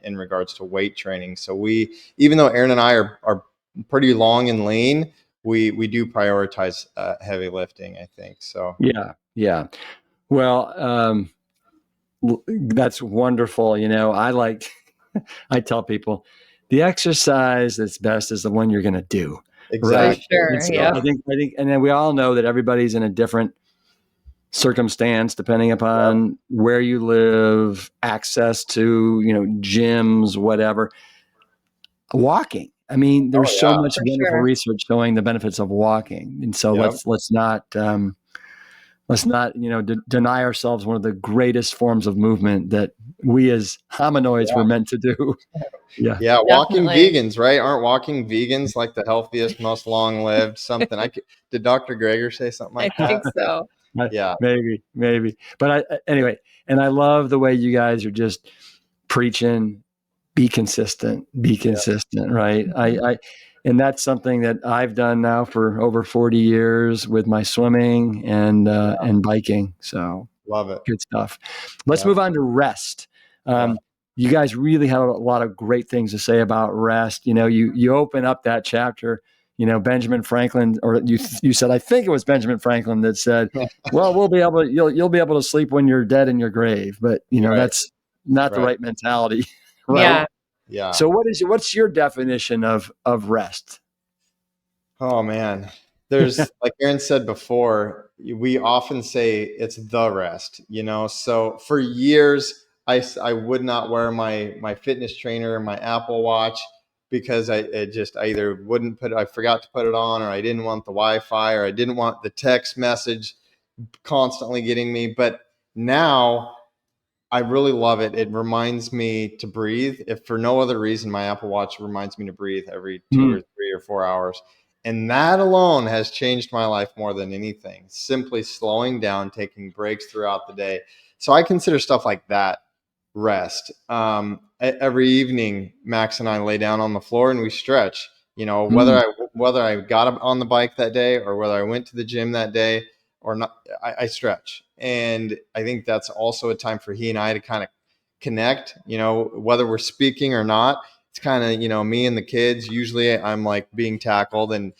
in regards to weight training. So even though Erin and I are pretty long and lean, we do prioritize heavy lifting, I think. So yeah. Well, that's wonderful. I tell people the exercise that's best is the one you're going to do. Exactly. Right? For sure. I think, and then we all know that everybody's in a different circumstance depending upon where you live, access to, gyms, whatever. Walking. I mean, there's so much wonderful research showing the benefits of walking. And so let's not deny ourselves one of the greatest forms of movement that we as hominoids were meant to do. Yeah. Walking vegans, right? Aren't walking vegans like the healthiest, most long-lived something? Did Dr. Greger say something like that? I think so. Yeah, maybe. But anyway, and I love the way you guys are just preaching, be consistent, right? And that's something that I've done now for over 40 years with my swimming and biking. So love it. Good stuff. Let's move on to rest. You guys really have a lot of great things to say about rest. You open up that chapter, Benjamin Franklin, or you said, I think it was Benjamin Franklin that said, well, you'll be able to sleep when you're dead in your grave. But that's not the right mentality. Right? Yeah. So what's your definition of rest? Oh man, there's like Erin said before, we often say it's the rest, so for years I would not wear my fitness trainer, my Apple Watch, because I either I forgot to put it on, or I didn't want the Wi-Fi, or I didn't want the text message constantly getting me. But now I really love it. It reminds me to breathe. If for no other reason, my Apple Watch reminds me to breathe every 2 or 3 or 4 hours. And that alone has changed my life more than anything. Simply slowing down, taking breaks throughout the day. So I consider stuff like that rest. Every evening, Max and I lay down on the floor and we stretch. You know, whether I got up on the bike that day or whether I went to the gym that day or not, I stretch. And I think that's also a time for he and I to kind of connect. You know, whether we're speaking or not, it's kind of, you know, me and the kids. Usually I'm like being tackled and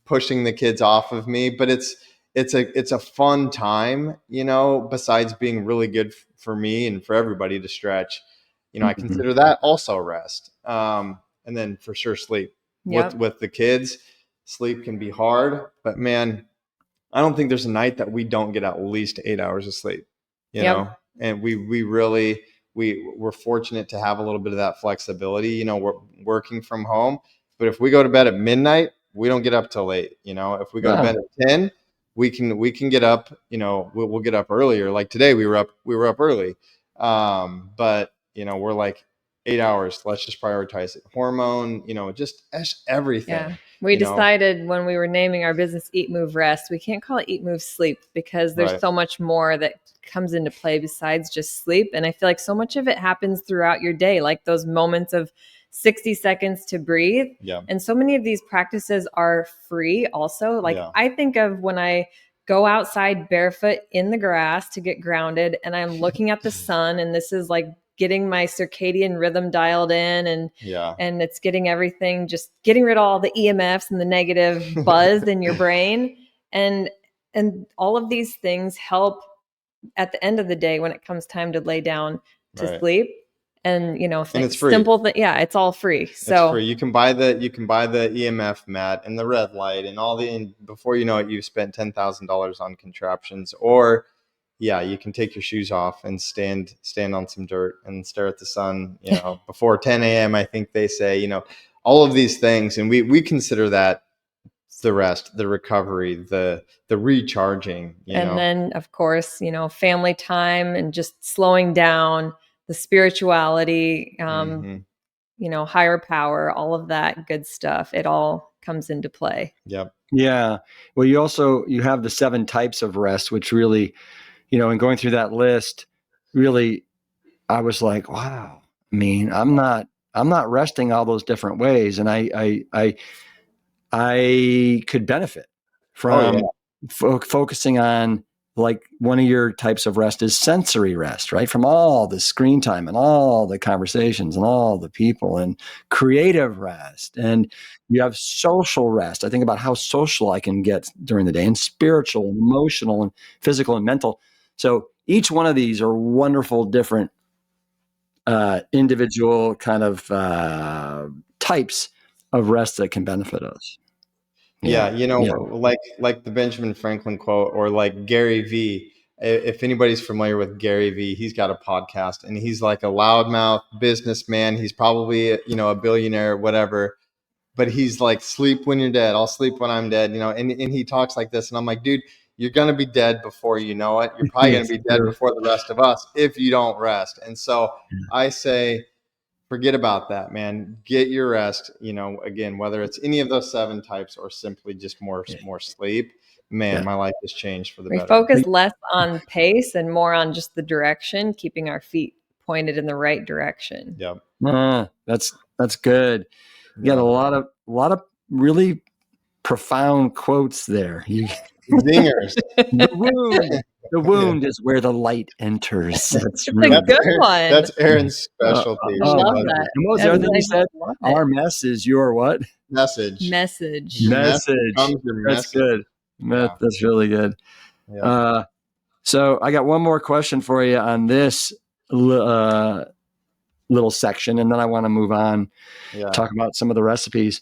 pushing the kids off of me, but it's a fun time, you know, besides being really good for me and for everybody to stretch. You know, I consider that also rest. And then for sure sleep. Yep. With the kids, sleep can be hard, but man, I don't think there's a night that we don't get at least 8 hours of sleep, you know, and we're fortunate to have a little bit of that flexibility. You know, we're working from home, but if we go to bed at midnight, we don't get up till late. You know, if we go to bed at 10, we can get up, you know, we'll get up earlier. Like today we were up early. But you know, we're like 8 hours. Let's just prioritize it. Hormone, you know, just everything. Yeah. We decided when we were naming our business Eat, Move, Rest, we can't call it Eat, Move, Sleep because there's so much more that comes into play besides just sleep. And I feel like so much of it happens throughout your day, like those moments of 60 seconds to breathe. Yeah. And so many of these practices are free also. Like I think of when I go outside barefoot in the grass to get grounded and I'm looking at the sun, and this is like getting my circadian rhythm dialed in, and it's getting everything, just getting rid of all the EMFs and the negative buzz in your brain. And all of these things help at the end of the day when it comes time to lay down to sleep. And you know, and it's free. Simple it's all free. So it's free. You can buy the EMF mat and the red light and and before you know it, you've spent $10,000 on contraptions. Or you can take your shoes off and stand on some dirt and stare at the sun, you know, before 10 a.m. I think they say, you know, all of these things. And we consider that the rest, the recovery, the recharging, you know. Then of course, you know, family time and just slowing down, the spirituality, you know, higher power, all of that good stuff. It all comes into play. Yep. Yeah. Well, you have the 7 types of rest, which really, you know, and going through that list, really, I was like, wow. I mean, I'm not resting all those different ways, and I could benefit from focusing on, like, one of your types of rest is sensory rest, right? From all the screen time and all the conversations and all the people, and creative rest. And you have social rest. I think about how social I can get during the day, and spiritual and emotional and physical and mental. So each one of these are wonderful, different individual kind of types of rest that can benefit us. Yeah, you know, like the Benjamin Franklin quote, or like Gary V. If anybody's familiar with Gary V, he's got a podcast, and he's like a loudmouth businessman. He's probably, you know, a billionaire, whatever. But he's like, sleep when you're dead. I'll sleep when I'm dead, you know. And he talks like this, and I'm like, dude, you're gonna be dead before you know it. You're probably gonna be dead before the rest of us if you don't rest. And so I say, forget about that, man. Get your rest. You know, again, whether it's any of those 7 types or simply just more sleep, man, my life has changed for the better. We focus less on pace and more on just the direction, keeping our feet pointed in the right direction. Yep. That's good. You got a lot of really profound quotes there. Zingers. The wound is where the light enters. That's a good one. That's Erin's specialty. I love that. And what was the other thing you said? Our mess is your what? Message. Message. That's good. That's really good. Yeah. So I got one more question for you on this little section, and then I want to move on, talk about some of the recipes.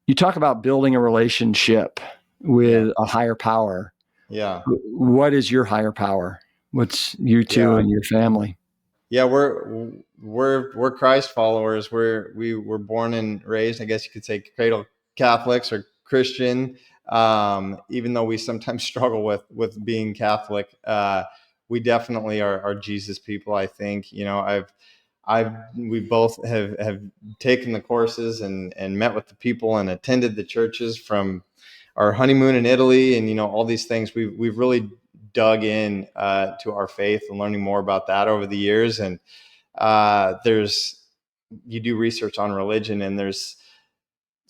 You talk about building a relationship with a higher power. Yeah. What is your higher power? What's you two and your family? Yeah, we're Christ followers. We were born and raised, I guess you could say, cradle Catholics or Christian. Even though we sometimes struggle with being Catholic, we definitely are Jesus people. I think, you know, we both have taken the courses and met with the people and attended the churches from our honeymoon in Italy, and all these things. We've really dug in to our faith and learning more about that over the years. And you do research on religion, and there's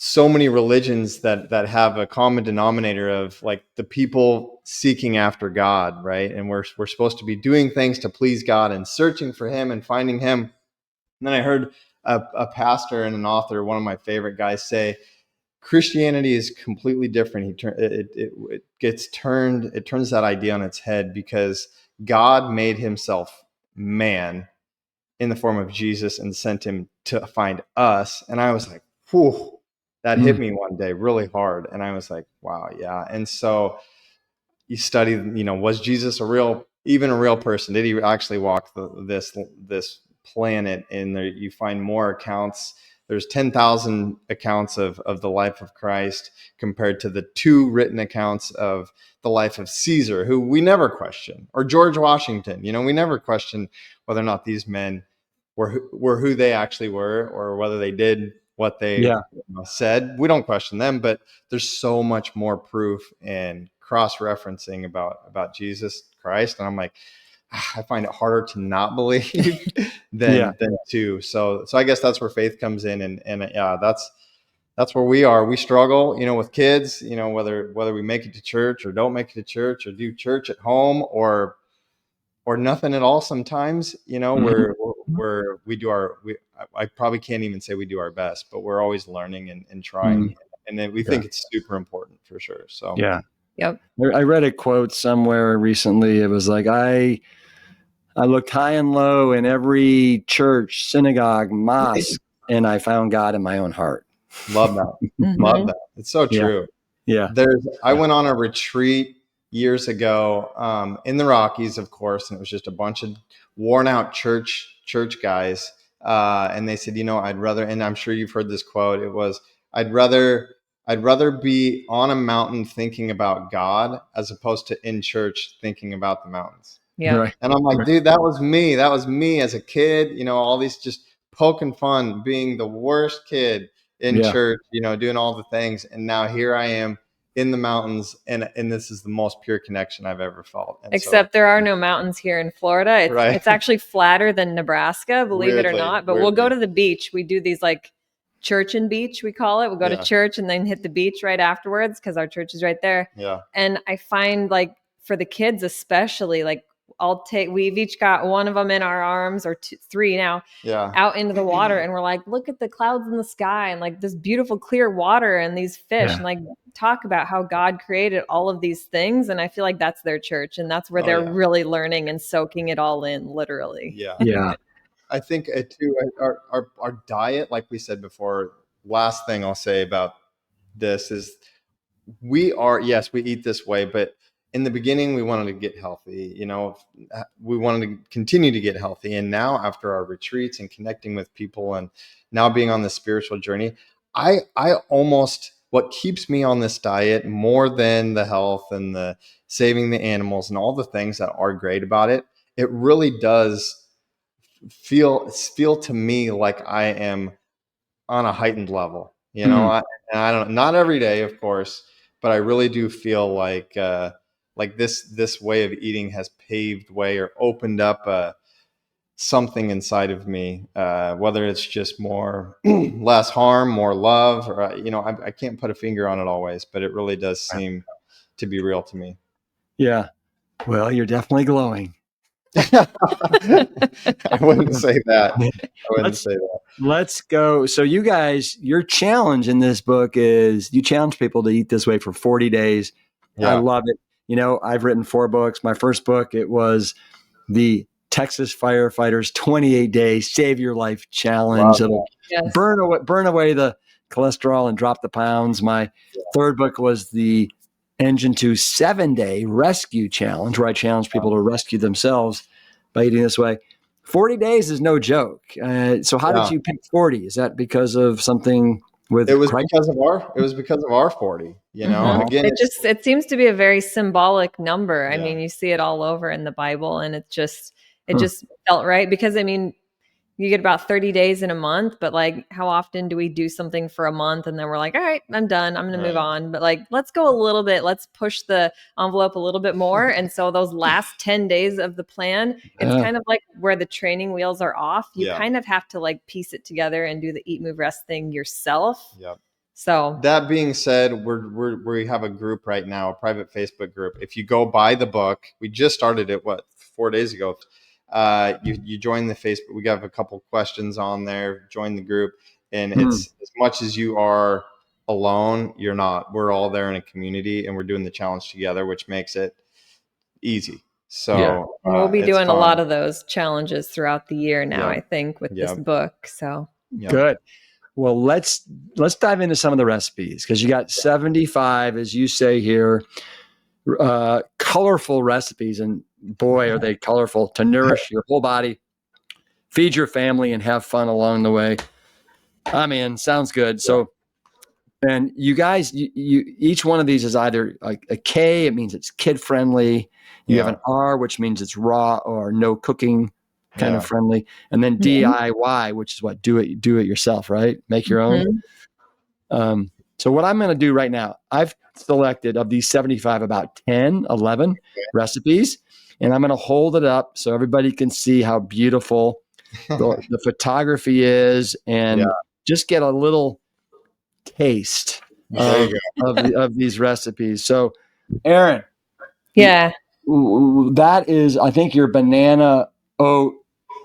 so many religions that have a common denominator of like the people seeking after God, right? And we're supposed to be doing things to please God and searching for Him and finding Him. And then I heard a pastor and an author, one of my favorite guys, say Christianity is completely different. It turns that idea on its head, because God made Himself man in the form of Jesus and sent Him to find us. And I was like, whew. That hit me one day really hard. And I was like, wow, yeah. And so you study, was Jesus even a real person? Did He actually walk this planet? And there you find more accounts. There's 10,000 accounts of the life of Christ compared to the 2 written accounts of the life of Caesar, who we never question, or George Washington. We never question whether or not these men were who they actually were, or whether they did what they said. We don't question them, but there's so much more proof and cross-referencing about Jesus Christ. And I'm like, I find it harder to not believe than to. So I guess that's where faith comes in. And that's where we are. We struggle, with kids, whether we make it to church or don't make it to church, or do church at home or nothing at all. Sometimes, I probably can't even say we do our best, but we're always learning and trying. And then we think it's super important for sure. So, yeah. Yep. I read a quote somewhere recently. It was like, I looked high and low in every church, synagogue, mosque, and I found God in my own heart. Love that. Love that. It's so true. Yeah. I went on a retreat years ago in the Rockies, of course, and it was just a bunch of worn out church guys. And they said, I'd rather, and I'm sure you've heard this quote, it was, I'd rather be on a mountain thinking about God as opposed to in church thinking about the mountains. Yeah. Right. And I'm like, dude, that was me. That was me as a kid, all these just poking fun, being the worst kid in church, doing all the things. And now here I am in the mountains, and this is the most pure connection I've ever felt. And except there are no mountains here in Florida. It's actually flatter than Nebraska, believe it or not. But we'll go to the beach. We do these like church and beach, we call it. We'll go to church and then hit the beach right afterwards, because our church is right there. Yeah. And I find, like, for the kids especially, like, we've each got one of them in our arms, or 3 now, out into the water. And we're like, look at the clouds in the sky and like this beautiful clear water and these fish, and like talk about how God created all of these things. And I feel like that's their church, and that's where they're really learning and soaking it all in, literally. Yeah. I think too, our diet, like we said before, last thing I'll say about this is we eat this way, but in the beginning, we wanted to get healthy, we wanted to continue to get healthy. And now, after our retreats and connecting with people and now being on the spiritual journey, I almost, what keeps me on this diet more than the health and the saving the animals and all the things that are great about it, it really does feel to me like I am on a heightened level, I don't, not every day, of course, but I really do feel like this way of eating has paved way or opened up something inside of me, whether it's just more, less harm, more love, or, I can't put a finger on it always, but it really does seem to be real to me. Yeah. Well, you're definitely glowing. I wouldn't say that. Let's go. So you guys, your challenge in this book is you challenge people to eat this way for 40 days. I love it. I've written 4 books. My first book, it was the Texas Firefighters 28-Day Save Your Life Challenge. It'll burn away the cholesterol and drop the pounds. My third book was the Engine 2 7-Day Rescue Challenge, where I challenge people to rescue themselves by eating this way. 40 days is no joke. So how did you pick 40? Is that because of something with it was Christ? because of our 40, Again, it seems to be a very symbolic number. I mean, you see it all over in the Bible, and it just felt right, because I mean, you get about 30 days in a month, but like how often do we do something for a month and then we're like, all right, I'm done. I'm going to move on. But like, let's go a little bit. Let's push the envelope a little bit more. And so those last 10 days of the plan, it's kind of like where the training wheels are off. You kind of have to like piece it together and do the eat, move, rest thing yourself. Yep. So that being said, we have a group right now, a private Facebook group. If you go buy the book, we just started it 4 days ago. You join the Facebook. We got a couple questions on there. Join the group, and it's as much as you are alone, you're not. We're all there in a community, and we're doing the challenge together, which makes it easy. So we'll be doing a lot of those challenges throughout the year now. I think with this book. So good. Well, let's dive into some of the recipes, because you got 75, as you say here, colorful recipes, and boy, are they colorful, to nourish your whole body, feed your family, and have fun along the way. I mean, sounds good. So, and you guys, you each one of these is either like a K, it means it's kid friendly. You have an R, which means it's raw or no cooking kind of friendly, and then DIY, which is what do it yourself, right? Make your own. So what I'm going to do right now, I've selected of these 75 about 10, 11 recipes, and I'm going to hold it up so everybody can see how beautiful the photography is, and just get a little taste of these recipes. So, Erin, that is, I think, your banana oat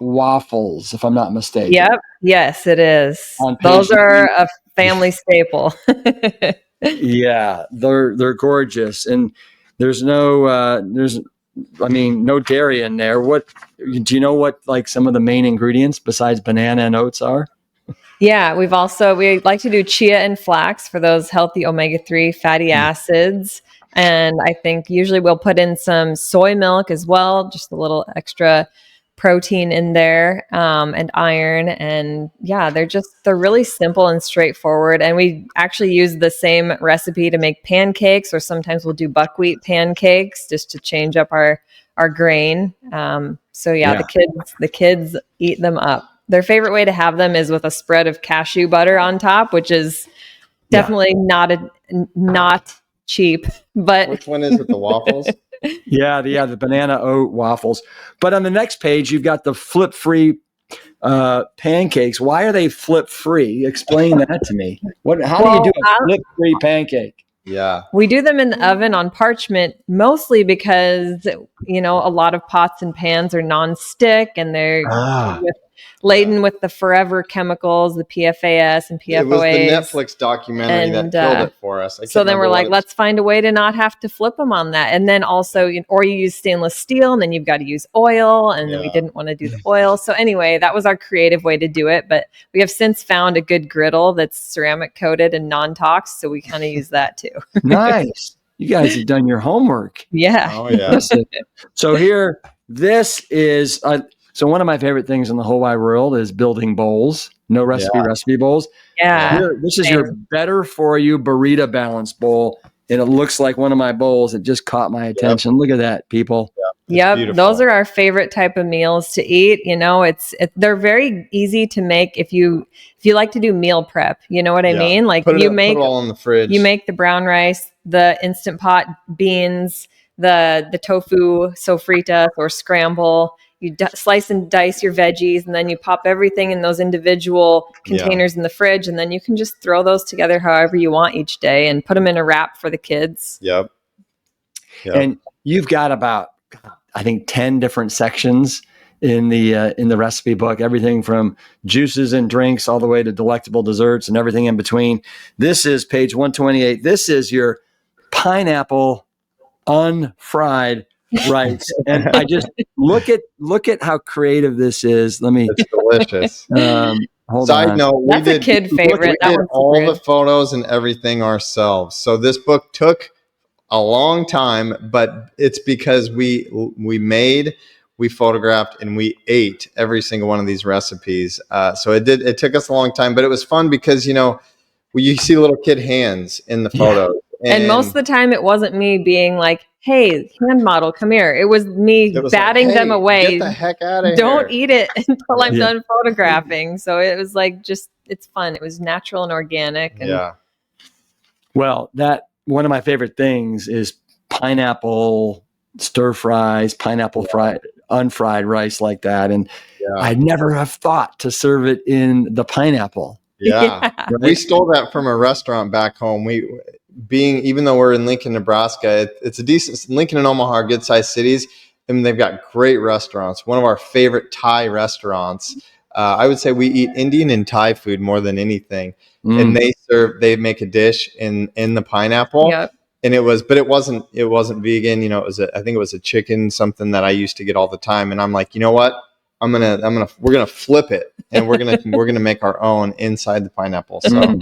waffles, if I'm not mistaken. Yep. Yes, it is. Those are a family staple. Yeah, they're gorgeous, and there's no dairy in there. What do you know? What like some of the main ingredients besides banana and oats are? Yeah, we like to do chia and flax for those healthy omega-3 fatty acids. And I think usually we'll put in some soy milk as well, just a little extra protein in there, and iron. And yeah, they're really simple and straightforward. And we actually use the same recipe to make pancakes, or sometimes we'll do buckwheat pancakes just to change up our grain. The kids eat them up. Their favorite way to have them is with a spread of cashew butter on top, which is definitely not cheap. But which one is it? The waffles? the banana oat waffles. But on the next page, you've got the flip-free pancakes. Why are they flip-free? Explain that to me. How do you do a flip-free pancake? Yeah. We do them in the oven on parchment, mostly because, a lot of pots and pans are nonstick, and they're laden with the forever chemicals, the PFAS and PFOAs. It was the Netflix documentary that killed it for us. So then we're like, let's find a way to not have to flip them on that. And then also, or you use stainless steel, and then you've got to use oil, and then we didn't want to do the oil. So anyway, that was our creative way to do it. But we have since found a good griddle that's ceramic coated and non-tox, so we kind of use that too. Nice. You guys have done your homework. Yeah. Oh, yeah. So here, this is... So one of my favorite things in the whole wide world is building bowls. No recipe bowls. Yeah. This is your better for you burrito balance bowl. And it looks like one of my bowls. It just caught my attention. Look at that, people. Yep. Beautiful. Those are our favorite type of meals to eat. They're very easy to make if you like to do meal prep. You know what I mean? Like put it all in the fridge. You make the brown rice, the Instant Pot beans, the tofu sofrita or scramble. You slice and dice your veggies, and then you pop everything in those individual containers in the fridge, and then you can just throw those together however you want each day and put them in a wrap for the kids. Yep. And you've got about, I think, 10 different sections in the recipe book, everything from juices and drinks all the way to delectable desserts and everything in between. This is page 128. This is your pineapple unfried rice, and I just look at how creative this is. It's delicious. Side note, that's a kid favorite. We did all the photos and everything ourselves. So this book took a long time, but it's because we photographed and we ate every single one of these recipes. So it took us a long time, but it was fun because you see little kid hands in the photos. And most of the time it wasn't me being like, hey, hand model, come here. It was me It was batting like, them "Hey, away. Get the heck out of Don't here. eat it until I'm Yeah. done photographing. So it was like, just, it's fun. It was natural and organic. And Yeah. Well, that one of my favorite things is pineapple stir fries, pineapple fried, unfried rice like that. And Yeah. I'd never have thought to serve it in the pineapple. Yeah. Right? We stole that from a restaurant back home. Even though we're in Lincoln, Nebraska, it's a decent, Lincoln and Omaha are good sized cities, and they've got great restaurants. One of our favorite Thai restaurants. I would say we eat Indian and Thai food more than anything. And they make a dish in the pineapple. Yep. And it wasn't vegan. You know, I think it was a chicken, something that I used to get all the time. And I'm like, you know what? we're gonna flip it, and we're gonna make our own inside the pineapple. So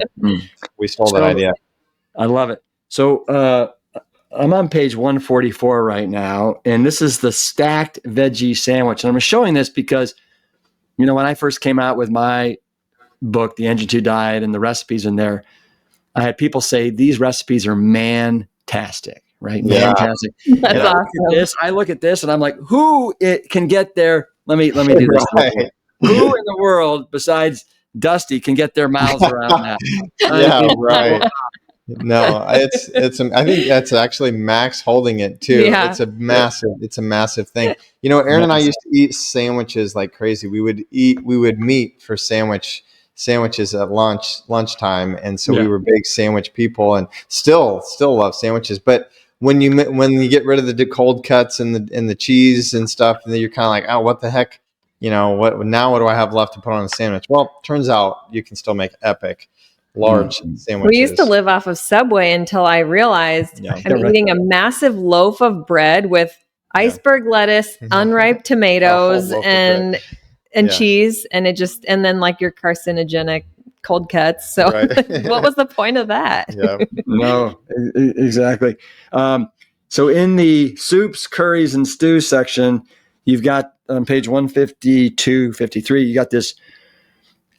we stole that idea. I love it. So I'm on page 144 right now, and this is the stacked veggie sandwich. And I'm showing this because, you know, when I first came out with my book, The Engine 2 Diet, and the recipes in there, I had people say these recipes are man-tastic, right? Yeah. Man-tastic. That's And awesome. I look at this and I'm like, who it can get there? Let me do this. Right. Who in the world besides Dusty can get their mouths around that? Yeah, right. No, it's I think that's actually Max holding it too. Yeah. It's a massive thing. You know, Erin and I used to eat sandwiches like crazy. We would meet for sandwiches at lunchtime, and so we were big sandwich people, and still love sandwiches. But when you get rid of the cold cuts and the cheese and stuff, and then you're kind of like, oh, what the heck? You know, what do I have left to put on a sandwich? Well, turns out you can still make epic large sandwiches. We used to live off of Subway until I realized I'm eating a massive loaf of bread with iceberg lettuce, unripe tomatoes, and cheese, and and then like your carcinogenic cold cuts. So what was the point of that? Yeah. No, exactly. So in the soups, curries, and stews section, you've got on page 152, 53, you got this.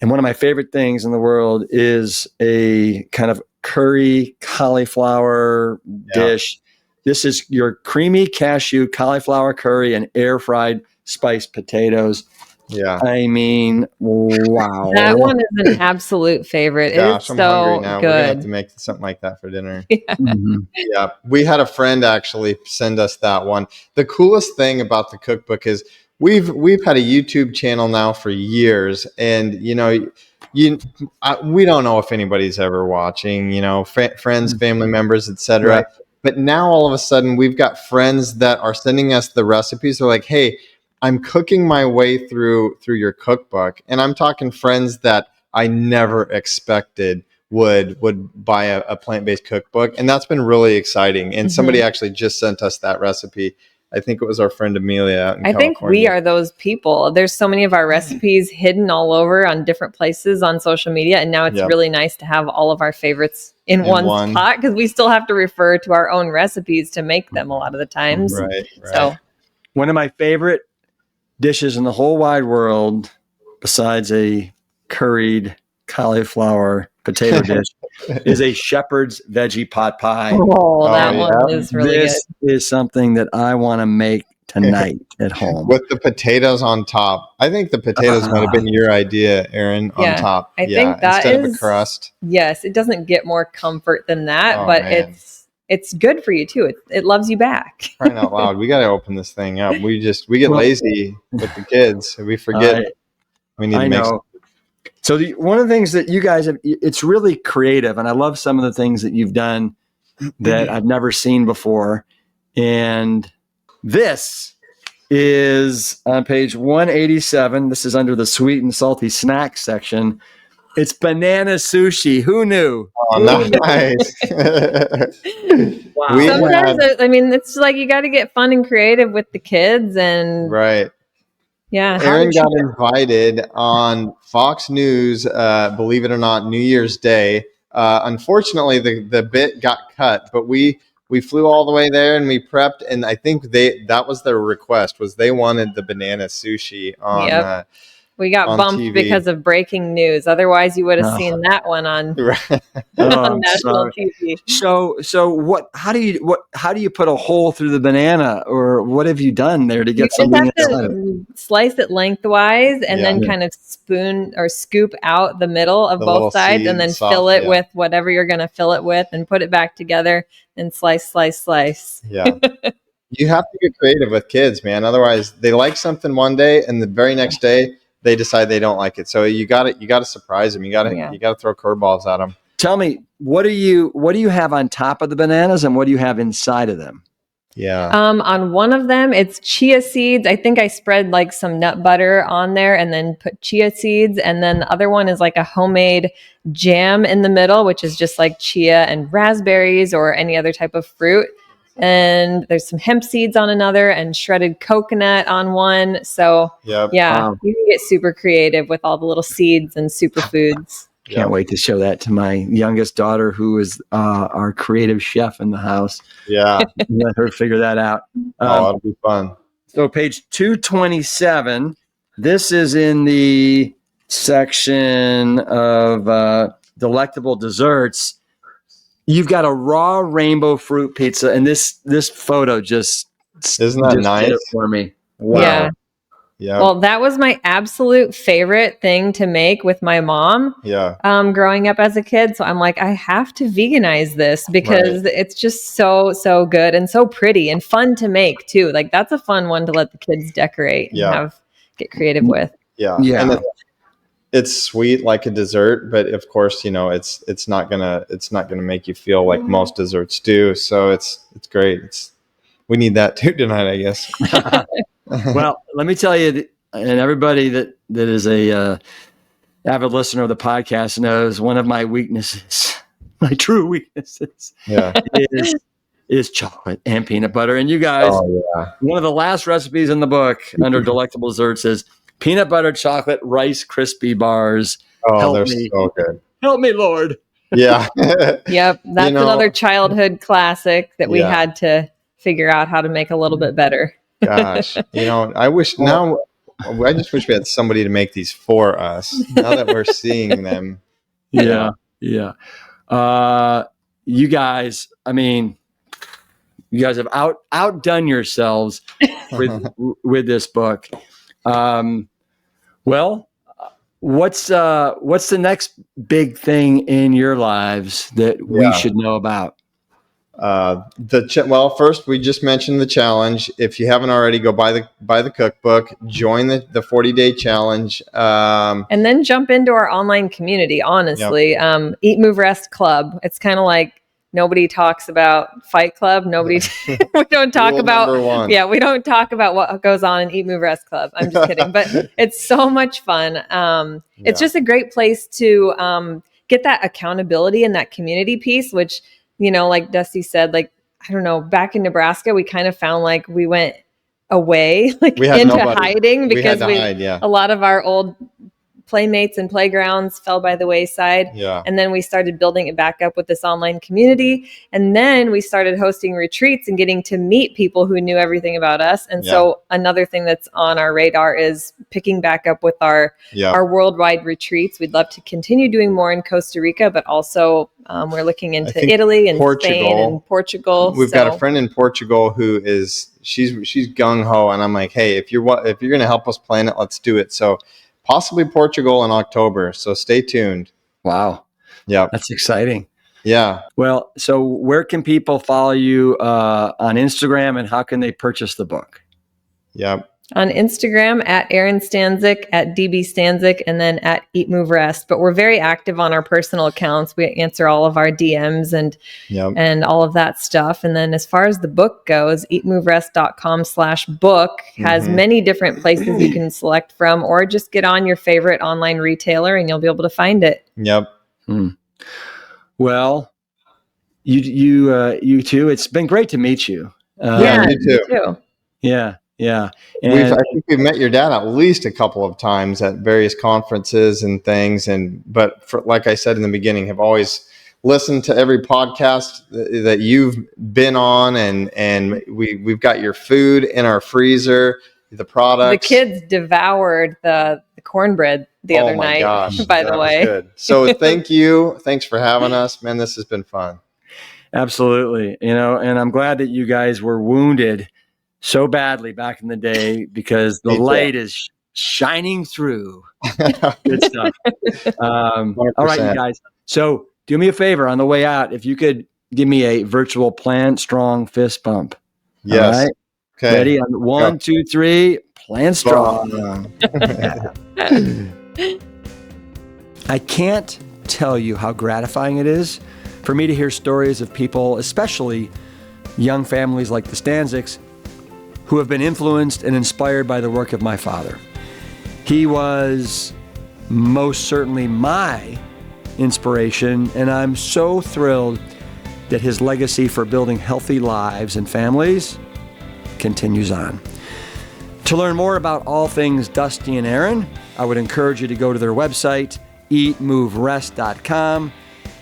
And one of my favorite things in the world is a kind of curry cauliflower dish. This is your creamy cashew cauliflower curry and air fried spiced potatoes. Yeah. I mean, wow. That one is an absolute favorite. Gosh, it's so now. good. We're gonna have to make something like that for dinner. Yeah. Yeah. We had a friend actually send us that one. The coolest thing about the cookbook is we've had a YouTube channel now for years, and you know, we don't know if anybody's ever watching. You know, friends, family members, etc. Right. But now all of a sudden, we've got friends that are sending us the recipes. They're like, "Hey, I'm cooking my way through your cookbook," and I'm talking friends that I never expected would buy a plant-based cookbook, and that's been really exciting. And somebody actually just sent us that recipe. I think it was our friend Amelia out in California. think we are those people. There's so many of our recipes hidden all over on different places on social media, and now it's really nice to have all of our favorites in one spot, because we still have to refer to our own recipes to make them a lot of the times. Right. So one of my favorite dishes in the whole wide world, besides a curried cauliflower potato dish, is a shepherd's veggie pot pie. Oh, that one is really good. This is something that I want to make tonight at home. With the potatoes on top. I think the potatoes might have been your idea, Erin, on top. I think that instead of a crust. Yes, it doesn't get more comfort than that, but it's good for you too. It loves you back. Crying out loud. We got to open this thing up. We get lazy with the kids. We forget we need to make something. So one of the things that you guys have, it's really creative, and I love some of the things that you've done that I've never seen before. And this is on page 187. This is under the sweet and salty snacks section. It's banana sushi. Who knew? Oh, nice. Wow. Sometimes, I mean, it's like you got to get fun and creative with the kids, and yeah. Erin got invited on Fox News, believe it or not, New Year's Day. Unfortunately, the bit got cut, but we flew all the way there and we prepped, and I think that was their request, was they wanted the banana sushi We got on bumped TV. because of breaking news. Otherwise, you would have Oh. seen that one on, Right. on I'm national sorry. TV. So what? How do you put a hole through the banana, or what have you done there to You get just something have inside of it? to slice it lengthwise and Yeah. then kind of spoon or scoop out the middle of The little both sides and seed, then soft, fill it yeah. with whatever you're going to fill it with and put it back together and slice. Yeah. You have to get creative with kids, man. Otherwise, they like something one day, and the very next day they decide they don't like it. So you got to surprise them. You got to throw curveballs at them. Tell me, what do you have on top of the bananas, and what do you have inside of them? Yeah. On one of them, it's chia seeds. I think I spread like some nut butter on there and then put chia seeds. And then the other one is like a homemade jam in the middle, which is just like chia and raspberries or any other type of fruit. And there's some hemp seeds on another and shredded coconut on one. So Yep. yeah, Wow. you can get super creative with all the little seeds and superfoods. Can't wait to show that to my youngest daughter, who is our creative chef in the house. Yeah. Let her figure that out. It'll be fun. So page 227, this is in the section of delectable desserts. You've got a raw rainbow fruit pizza, and this photo just Isn't that did nice? it for me. Wow. Yeah. Yeah. Well, that was my absolute favorite thing to make with my mom. Yeah. Growing up as a kid. So I'm like, I have to veganize this because it's just so good and so pretty and fun to make too. Like that's a fun one to let the kids decorate and get creative with. Yeah. Yeah. And it's sweet like a dessert, but of course, it's not gonna make you feel like most desserts do. So it's great. We need that too tonight, I guess. Well, let me tell you, and everybody that is a avid listener of the podcast knows one of my weaknesses, my true weaknesses, is chocolate and peanut butter. And you guys, one of the last recipes in the book under delectable desserts is peanut butter chocolate Rice Krispie bars. Oh, they're so good. Help me, Lord. Yeah. Yep. That's another childhood classic that we had to figure out how to make a little bit better. Gosh, I just wish we had somebody to make these for us now that we're seeing them. Yeah. You guys, you guys have outdone yourselves with this book. Well, what's the next big thing in your lives that we should know about? First we just mentioned the challenge. If you haven't already, go buy the cookbook, join the 40-day challenge, and then jump into our online community. Honestly, Eat, Move, Rest Club. It's kind of like nobody talks about Fight Club. We don't talk about we don't talk about what goes on in Eat, Move, Rest Club. I'm just kidding, but it's so much fun. It's just a great place to get that accountability and that community piece, which, like Dusty said, like, I don't know, back in Nebraska, we kind of found like we went away, like into hiding because a lot of our old playmates and playgrounds fell by the wayside. Yeah. And then we started building it back up with this online community. And then we started hosting retreats and getting to meet people who knew everything about us. And so another thing that's on our radar is picking back up with our worldwide retreats. We'd love to continue doing more in Costa Rica, but also we're looking into Italy and Spain and Portugal. We've got a friend in Portugal who is she's gung ho, and I'm like, hey, if you're going to help us plan it, let's do it. So possibly Portugal in October. So stay tuned. Wow. Yeah. That's exciting. Yeah. Well, so where can people follow you on Instagram, and how can they purchase the book? Yeah. On Instagram at Erin Stanczyk, at DB Stanczyk, and then at Eat, Move, Rest. But we're very active on our personal accounts. We answer all of our DMs and all of that stuff. And then as far as the book goes, eatmoverest.com/book has many different places you can select from, or just get on your favorite online retailer and you'll be able to find it. Yep. Well, you too. It's been great to meet you. You too. Yeah. Yeah. I think we've met your dad at least a couple of times at various conferences and things. But like I said in the beginning, have always listened to every podcast that you've been on, and we've got your food in our freezer. the products. The kids devoured the cornbread the other night, gosh, by the way. Good. So thank you. Thanks for having us. Man, this has been fun. Absolutely. And I'm glad that you guys were wounded so badly back in the day because the light is shining through. Good stuff. All right, you guys. So do me a favor on the way out. If you could give me a virtual Plant Strong fist bump. Yes. All right. Okay. Ready? On 1, 2, 3. Plant Strong. I can't tell you how gratifying it is for me to hear stories of people, especially young families like the Stanczyks, who have been influenced and inspired by the work of my father. He was most certainly my inspiration, and I'm so thrilled that his legacy for building healthy lives and families continues on. To learn more about all things Dusty and Erin, I would encourage you to go to their website, eatmoverest.com.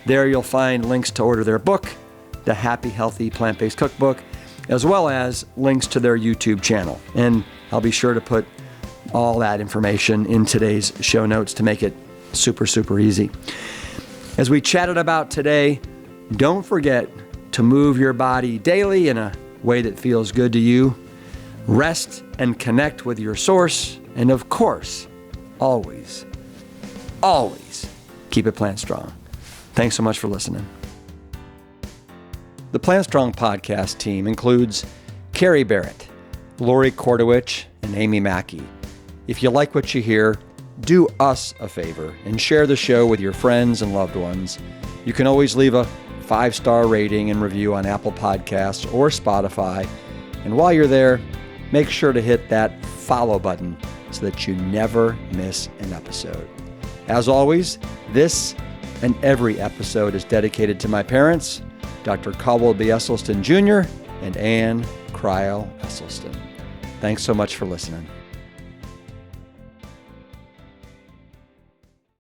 There you'll find links to order their book, the Happy Healthy Plant-Based Cookbook, as well as links to their YouTube channel. And I'll be sure to put all that information in today's show notes to make it super, super easy. As we chatted about today, don't forget to move your body daily in a way that feels good to you. Rest and connect with your source. And of course, always keep it plant strong. Thanks so much for listening. The Plant Strong podcast team includes Carrie Barrett, Lori Kordowich, and Amy Mackey. If you like what you hear, do us a favor and share the show with your friends and loved ones. You can always leave a 5-star rating and review on Apple Podcasts or Spotify. And while you're there, make sure to hit that follow button so that you never miss an episode. As always, this and every episode is dedicated to my parents, Dr. Caldwell B. Esselstyn Jr. and Ann Cryle Esselstyn. Thanks so much for listening.